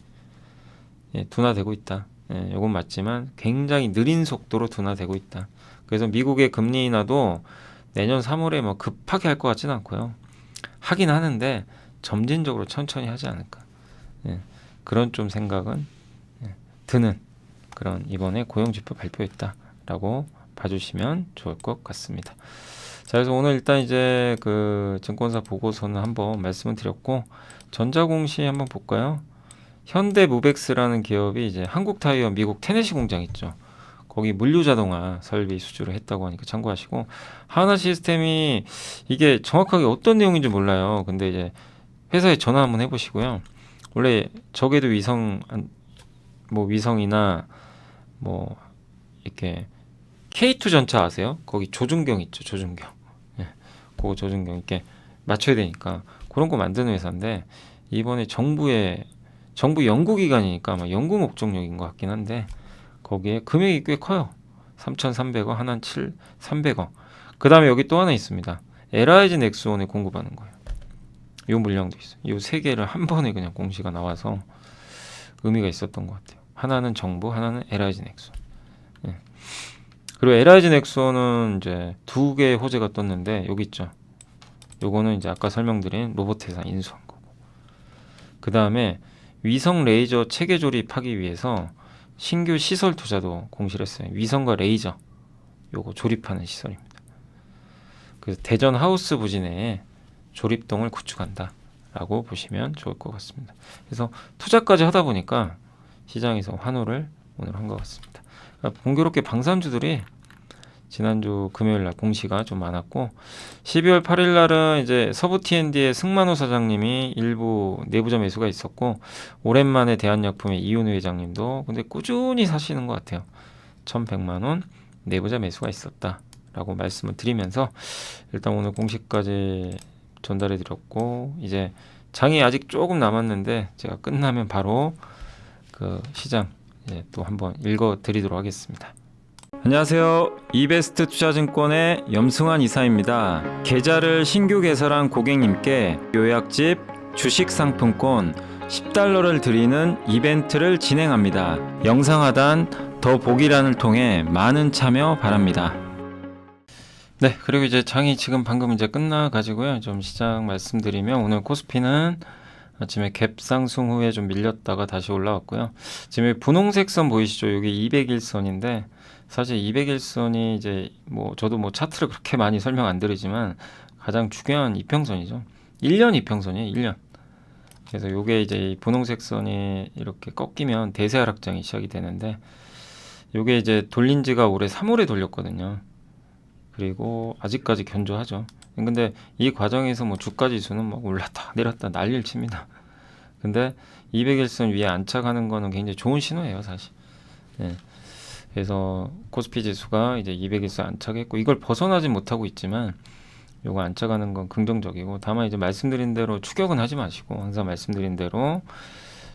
둔화되고 있다. 이건 맞지만 굉장히 느린 속도로 둔화되고 있다. 그래서 미국의 금리 인하도 내년 3월에 뭐 급하게 할 것 같지는 않고요. 하긴 하는데 점진적으로 천천히 하지 않을까. 그런 좀 생각은 드는 그런 이번에 고용지표 발표했다라고 봐주시면 좋을 것 같습니다. 자, 그래서 오늘 일단 이제 그 증권사 보고서는 한번 말씀을 드렸고 전자공시 한번 볼까요? 현대무벡스라는 기업이 이제 한국타이어 미국 테네시 공장 있죠. 거기 물류자동화 설비 수주를 했다고 하니까 참고하시고 하나시스템이 이게 정확하게 어떤 내용인지 몰라요. 근데 이제 회사에 전화 한번 해보시고요. 원래 적에도 위성이나 뭐 이렇게 K2 전차 아세요? 거기 조준경 있죠. 조준경. 그거 조준경 이렇게 맞춰야 되니까 그런 거 만드는 회사인데 이번에 정부 연구기관이니까 아마 연구 목적용인 것 같긴 한데 거기에 금액이 꽤 커요. 3,300억, 하나는 300억. 그 다음에 여기 또 하나 있습니다. LIG 넥스원에 공급하는 거예요. 이 물량도 있어요. 이 세 개를 한 번에 그냥 공시가 나와서 의미가 있었던 것 같아요. 하나는 정부, 하나는 LIG 넥스원. 그리고 LIG 넥스원은 이제 두 개의 호재가 떴는데 여기 있죠. 요거는 이제 아까 설명드린 로봇 회사 인수한 거고. 그 다음에 위성 레이저 체계 조립하기 위해서 신규 시설 투자도 공시를 했어요. 위성과 레이저 요거 조립하는 시설입니다. 그래서 대전 하우스 부지 내에 조립동을 구축한다라고 보시면 좋을 것 같습니다. 그래서 투자까지 하다 보니까 시장에서 환호를 오늘 한 것 같습니다. 그러니까 공교롭게 방산주들이 지난주 금요일 날 공시가 좀 많았고 12월 8일 날은 이제 서부 T&D의 승만호 사장님이 일부 내부자 매수가 있었고 오랜만에 대한약품의 이윤우 회장님도 근데 꾸준히 사시는 것 같아요. 1,100만 원 내부자 매수가 있었다라고 말씀을 드리면서 일단 오늘 공시까지 전달해 드렸고 이제 장이 아직 조금 남았는데 제가 끝나면 바로 그 시장 또 한번 읽어 드리도록 하겠습니다. 안녕하세요. 이베스트 투자증권의 염승환 이사입니다. 계좌를 신규 개설한 고객님께 요약집 주식 상품권 10달러를 드리는 이벤트를 진행합니다. 영상 하단 더 보기란을 통해 많은 참여 바랍니다. 네, 그리고 이제 장이 지금 방금 이제 끝나 가지고요. 좀 시장 말씀드리면 오늘 코스피는 아침에 갭 상승 후에 좀 밀렸다가 다시 올라왔고요. 지금 여기 분홍색 선 보이시죠? 여기 201선인데 사실 201선이 이제 뭐 저도 뭐 차트를 그렇게 많이 설명 안 드리지만 가장 중요한 이평선이죠. 1년 이평선이에요. 1년. 그래서 요게 이제 이 분홍색 선이 이렇게 꺾이면 대세 하락장이 시작이 되는데 요게 이제 돌린 지가 올해 3월에 돌렸거든요. 그리고 아직까지 견조하죠. 근데 이 과정에서 뭐 주가 지수는 뭐 올랐다 내렸다 난리를 칩니다. 근데 201선 위에 안착하는 거는 굉장히 좋은 신호예요, 사실. 예. 그래서 코스피 지수가 이제 201선 안착했고 이걸 벗어나지 못하고 있지만 요거 안착하는 건 긍정적이고 다만 이제 말씀드린 대로 추격은 하지 마시고 항상 말씀드린 대로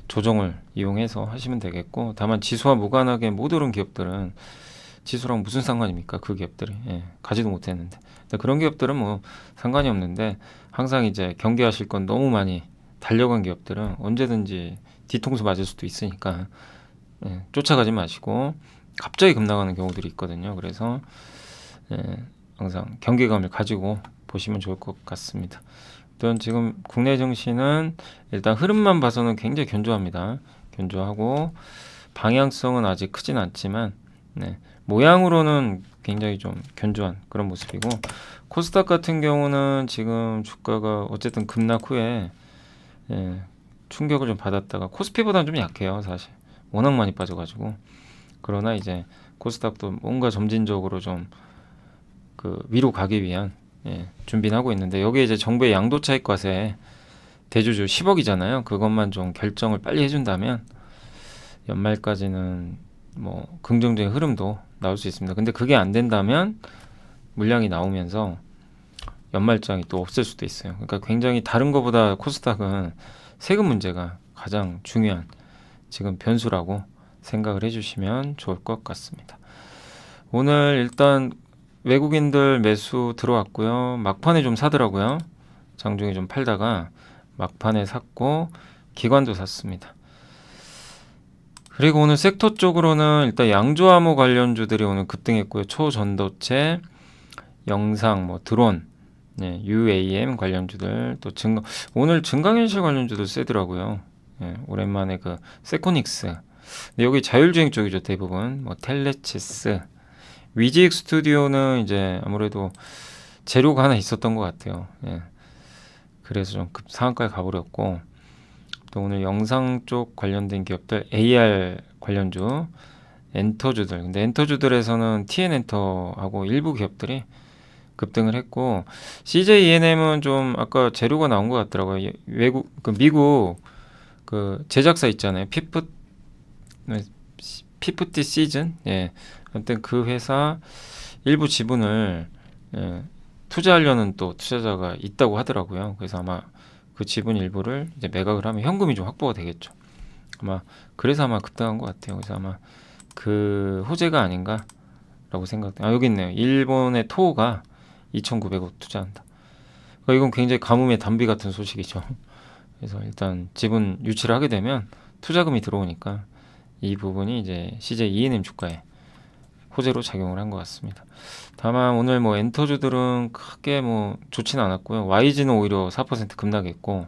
조정을 이용해서 하시면 되겠고 다만 지수와 무관하게 못 오른 기업들은 지수랑 무슨 상관입니까? 그 기업들이 가지도 못했는데 그런 기업들은 뭐 상관이 없는데 항상 이제 경계하실 건 너무 많이 달려간 기업들은 언제든지 뒤통수 맞을 수도 있으니까 쫓아가지 마시고 갑자기 급나가는 경우들이 있거든요. 그래서 항상 경계감을 가지고 보시면 좋을 것 같습니다. 일단 지금 국내 증시는 일단 흐름만 봐서는 굉장히 견조합니다. 견조하고 방향성은 아직 크진 않지만 모양으로는 굉장히 좀 견조한 그런 모습이고 코스닥 같은 경우는 지금 주가가 어쨌든 급락 후에 충격을 좀 받았다가 코스피보다는 좀 약해요. 사실 워낙 많이 빠져가지고 그러나 이제 코스닥도 뭔가 점진적으로 좀 그 위로 가기 위한 준비는 하고 있는데 여기에 이제 정부의 양도 차익 과세 대주주 10억이잖아요. 그것만 좀 결정을 빨리 해준다면 연말까지는 뭐 긍정적인 흐름도 나올 수 있습니다. 근데 그게 안 된다면 물량이 나오면서 연말장이 또 없을 수도 있어요. 그러니까 굉장히 다른 것보다 코스닥은 세금 문제가 가장 중요한 지금 변수라고 생각을 해주시면 좋을 것 같습니다. 오늘 일단 외국인들 매수 들어왔고요. 막판에 좀 사더라고요. 장중에 좀 팔다가 막판에 샀고 기관도 샀습니다. 그리고 오늘 섹터 쪽으로는 일단 양조암호 관련주들이 오늘 급등했고요. 초전도체, 영상, 뭐 드론, UAM 관련주들 또 오늘 증강현실 관련주도 세더라고요. 오랜만에 그 세코닉스. 근데 여기 자율주행 쪽이죠 대부분. 뭐 텔레치스, 위지익 스튜디오는 이제 아무래도 재료가 하나 있었던 것 같아요. 그래서 좀 상한가에 가버렸고 또 오늘 영상 쪽 관련된 기업들 AR 관련주 엔터주들 근데 엔터주들에서는 TN엔터하고 일부 기업들이 급등을 했고 CJ ENM은 좀 아까 재료가 나온 것 같더라고요. 외국 그 미국 그 제작사 있잖아요. 피프티 시즌 아무튼 그 회사 일부 지분을 투자하려는 또 투자자가 있다고 하더라고요. 그래서 아마 그 지분 일부를 이제 매각을 하면 현금이 좀 확보가 되겠죠. 그래서 아마 급등한 것 같아요. 그래서 아마 그 호재가 아닌가라고 생각돼요. 여기 있네요. 일본의 토호가 2,900억 투자한다. 그러니까 이건 굉장히 가뭄의 단비 같은 소식이죠. 그래서 일단 지분 유치를 하게 되면 투자금이 들어오니까 이 부분이 이제 CJ ENM 주가에 호재로 작용을 한 것 같습니다. 다만 오늘 뭐 엔터주들은 크게 뭐 좋지는 않았고요. YG는 오히려 4% 급락했고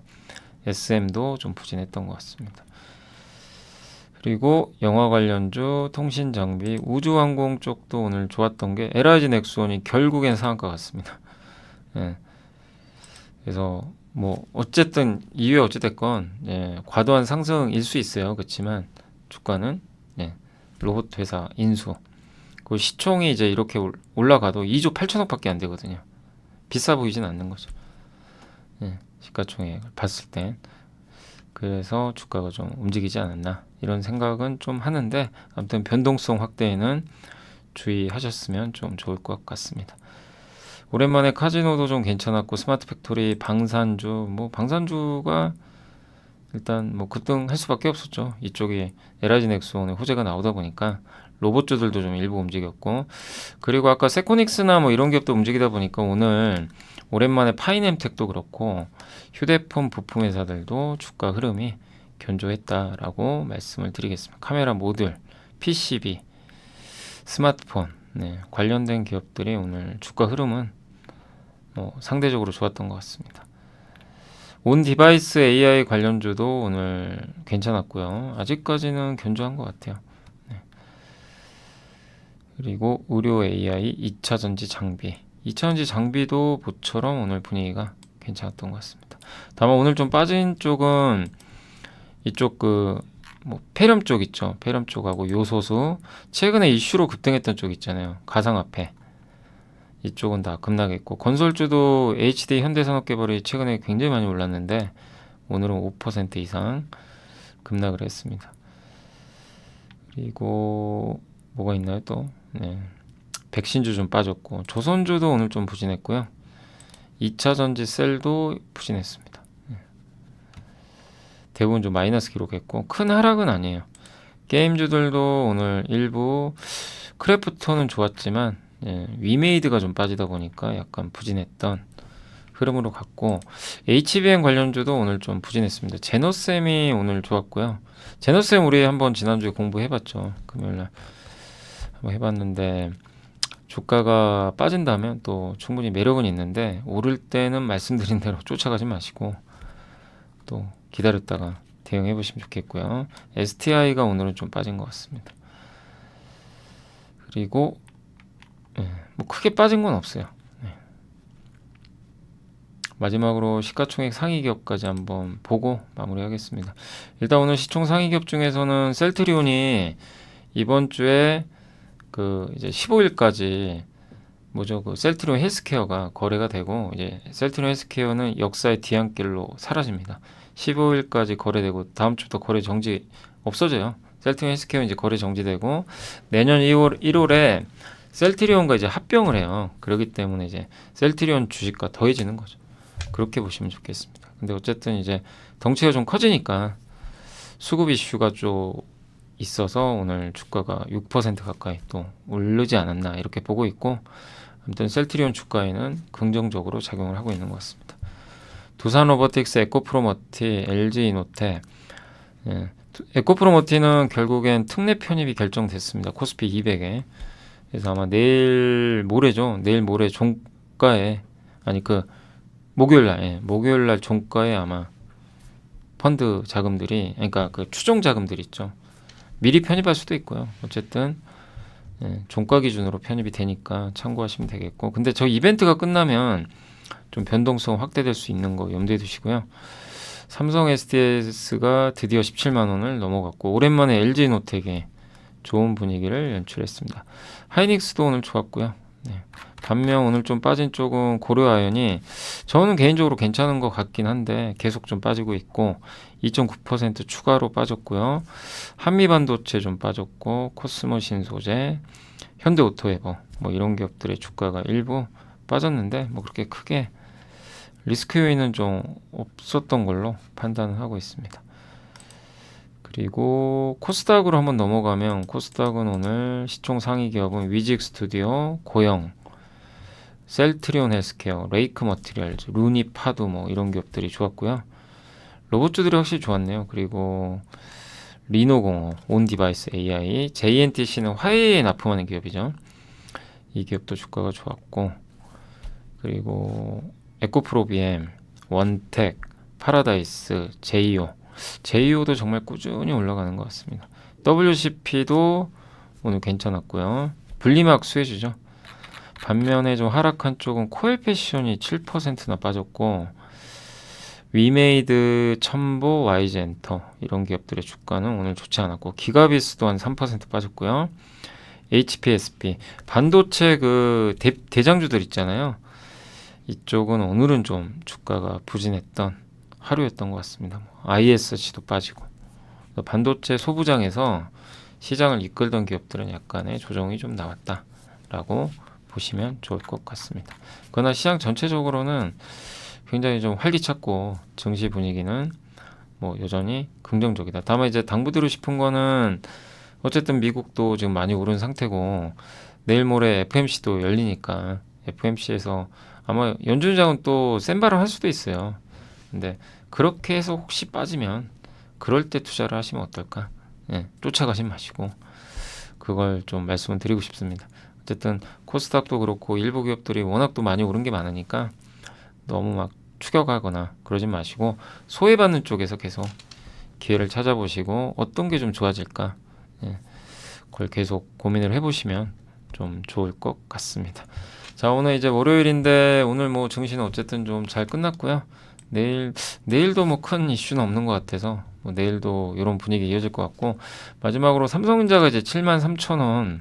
SM도 좀 부진했던 것 같습니다. 그리고 영화 관련주, 통신 장비, 우주항공 쪽도 오늘 좋았던 게 LIG 넥스원이 결국엔 상한가 같습니다. 그래서 뭐 어쨌든 이후에 어찌됐건 과도한 상승일 수 있어요. 그렇지만 주가는 로봇 회사 인수 그 시총이 이제 이렇게 올라가도 2조 8천억밖에 안 되거든요. 비싸 보이진 않는 거죠. 시가총액을 봤을 땐. 그래서 주가가 좀 움직이지 않았나 이런 생각은 좀 하는데 아무튼 변동성 확대에는 주의하셨으면 좀 좋을 것 같습니다. 오랜만에 카지노도 좀 괜찮았고 스마트 팩토리, 방산주가 일단 뭐 급등할 수밖에 없었죠. 이쪽이 LIG 넥스원의 호재가 나오다 보니까 로봇주들도 좀 일부 움직였고 그리고 아까 세코닉스나 뭐 이런 기업도 움직이다 보니까 오늘 오랜만에 파이nem텍도 그렇고 휴대폰 부품 회사들도 주가 흐름이 견조했다라고 말씀을 드리겠습니다. 카메라 모듈, PCB, 스마트폰 관련된 기업들이 오늘 주가 흐름은 상대적으로 좋았던 것 같습니다. 온 디바이스 AI 관련주도 오늘 괜찮았고요. 아직까지는 견조한 것 같아요. 네. 그리고 의료 AI, 2차 전지 장비. 2차 전지 장비도 모처럼 오늘 분위기가 괜찮았던 것 같습니다. 다만 오늘 좀 빠진 쪽은 이쪽 뭐 폐렴 쪽 있죠. 폐렴 쪽하고 요소수. 최근에 이슈로 급등했던 쪽 있잖아요. 가상화폐. 이쪽은 다 급락했고, 건설주도 HD 현대산업개발이 최근에 굉장히 많이 올랐는데 오늘은 5% 이상 급락을 했습니다. 그리고 뭐가 있나요 또? 네. 백신주 좀 빠졌고, 조선주도 오늘 좀 부진했고요. 2차 전지 셀도 부진했습니다. 대부분 좀 마이너스 기록했고, 큰 하락은 아니에요. 게임주들도 오늘 일부 크래프톤은 좋았지만 위메이드가 좀 빠지다 보니까 약간 부진했던 흐름으로 갔고, HBM 관련주도 오늘 좀 부진했습니다. 제노셈이 오늘 좋았고요. 제노셈 우리 한번 지난주에 공부해봤죠. 금요일날 한번 해봤는데 주가가 빠진다면 또 충분히 매력은 있는데, 오를 때는 말씀드린 대로 쫓아가지 마시고 또 기다렸다가 대응해 보시면 좋겠고요. STI가 오늘은 좀 빠진 것 같습니다. 그리고 뭐 크게 빠진 건 없어요. 마지막으로 시가총액 상위 기업까지 한번 보고 마무리하겠습니다. 일단 오늘 시총 상위 기업 중에서는 셀트리온이 이번 주에 이제 15일까지 뭐죠? 셀트리온 헬스케어가 거래가 되고, 이제 셀트리온 헬스케어는 역사의 뒤안길로 사라집니다. 15일까지 거래되고 다음 주부터 거래 정지 없어져요. 셀트리온 헬스케어 이제 거래 정지되고, 내년 1월에 셀트리온과 이제 합병을 해요. 그렇기 때문에 이제 셀트리온 주식과 더해지는 거죠. 그렇게 보시면 좋겠습니다. 근데 어쨌든 이제 덩치가 좀 커지니까 수급 이슈가 좀 있어서 오늘 주가가 6% 가까이 또 오르지 않았나 이렇게 보고 있고, 아무튼 셀트리온 주가에는 긍정적으로 작용을 하고 있는 것 같습니다. 두산로보틱스, 에코프로머티, LG이노텍. 에코프로머티는 결국엔 특례 편입이 결정됐습니다. 코스피 200에. 그래서 아마 내일 모레죠. 내일 모레 종가에, 아니 목요일날 종가에 아마 펀드 자금들이, 그러니까 추종 자금들 있죠. 미리 편입할 수도 있고요. 어쨌든 종가 기준으로 편입이 되니까 참고하시면 되겠고, 근데 저 이벤트가 끝나면 좀 변동성 확대될 수 있는 거 염두에 두시고요. 삼성 SDS가 드디어 17만 원을 넘어갔고, 오랜만에 LG노텍에 좋은 분위기를 연출했습니다. 하이닉스도 오늘 좋았고요. 반면 오늘 좀 빠진 쪽은 고려아연이 저는 개인적으로 괜찮은 것 같긴 한데 계속 좀 빠지고 있고, 2.9% 추가로 빠졌고요. 한미반도체 좀 빠졌고, 코스모 신소재, 현대오토에버 뭐 이런 기업들의 주가가 일부 빠졌는데 뭐 그렇게 크게 리스크 요인은 좀 없었던 걸로 판단을 하고 있습니다. 그리고 코스닥으로 한번 넘어가면, 코스닥은 오늘 시총 상위 기업은 위직 스튜디오, 고영, 셀트리온 헬스케어, 레이크 머티리얼즈, 루니 파두 뭐 이런 기업들이 좋았고요. 로봇주들이 확실히 좋았네요. 그리고 리노공업, 온디바이스 AI, JNTC는 화웨이에 납품하는 기업이죠. 이 기업도 주가가 좋았고, 그리고 에코프로비엠, 원텍, 파라다이스, 제이오도 정말 꾸준히 올라가는 것 같습니다. WCP도 오늘 괜찮았고요. 분리막 수혜주죠. 반면에 좀 하락한 쪽은 코엘패션이 7%나 빠졌고, 위메이드, 첨보, YG엔터 이런 기업들의 주가는 오늘 좋지 않았고, 기가비스도 한 3% 빠졌고요. HPSP, 반도체 대장주들 있잖아요. 이쪽은 오늘은 좀 주가가 부진했던 하루였던 것 같습니다. ISC도 빠지고, 반도체 소부장에서 시장을 이끌던 기업들은 약간의 조정이 좀 나왔다라고 보시면 좋을 것 같습니다. 그러나 시장 전체적으로는 굉장히 좀 활기찼고, 증시 분위기는 뭐 여전히 긍정적이다. 다만 이제 당부드리고 싶은 거는, 어쨌든 미국도 지금 많이 오른 상태고, 내일 모레 FMC도 열리니까 FMC에서 아마 연준장은 또 센 발언 할 수도 있어요. 근데 그렇게 해서 혹시 빠지면 그럴 때 투자를 하시면 어떨까? 쫓아가지 마시고 그걸 좀 말씀을 드리고 싶습니다. 어쨌든 코스닥도 그렇고 일부 기업들이 워낙 또 많이 오른 게 많으니까 너무 막 추격하거나 그러지 마시고 소외받는 쪽에서 계속 기회를 찾아보시고 어떤 게 좀 좋아질까, 예, 그걸 계속 고민을 해보시면 좀 좋을 것 같습니다. 자, 오늘 이제 월요일인데 오늘 뭐 증시는 어쨌든 좀 잘 끝났고요. 내일도 뭐 큰 이슈는 없는 것 같아서 뭐 내일도 이런 분위기 이어질 것 같고, 마지막으로 삼성전자가 이제 73,000원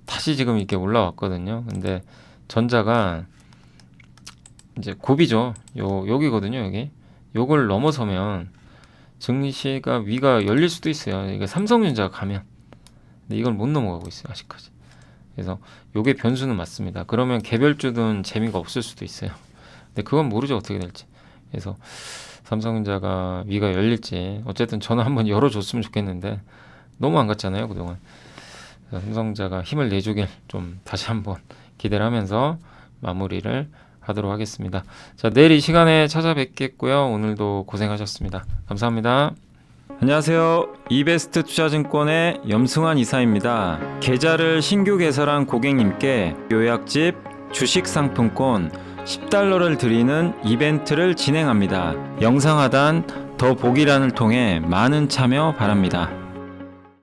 다시 지금 이렇게 올라왔거든요. 근데 전자가 이제 고비죠. 여기거든요, 여기. 요걸 넘어서면 증시가 위가 열릴 수도 있어요. 이게 삼성전자가 가면. 근데 이걸 못 넘어가고 있어요, 아직까지. 그래서 요게 변수는 맞습니다. 그러면 개별주는 재미가 없을 수도 있어요. 근데 그건 모르죠, 어떻게 될지. 그래서 삼성전자가 위가 열릴지, 어쨌든 저는 한번 열어줬으면 좋겠는데 너무 안 갔잖아요, 그동안. 그래서 삼성전자가 힘을 내주길 좀 다시 한번 기대를 하면서 마무리를 하도록 하겠습니다. 자, 내일 이 시간에 찾아뵙겠고요. 오늘도 고생하셨습니다. 감사합니다. 안녕하세요. 이베스트 투자증권의 염승환 이사입니다. 계좌를 신규 개설한 고객님께 요약집 주식 상품권 $10를 드리는 이벤트를 진행합니다. 영상 하단 더 보기란을 통해 많은 참여 바랍니다.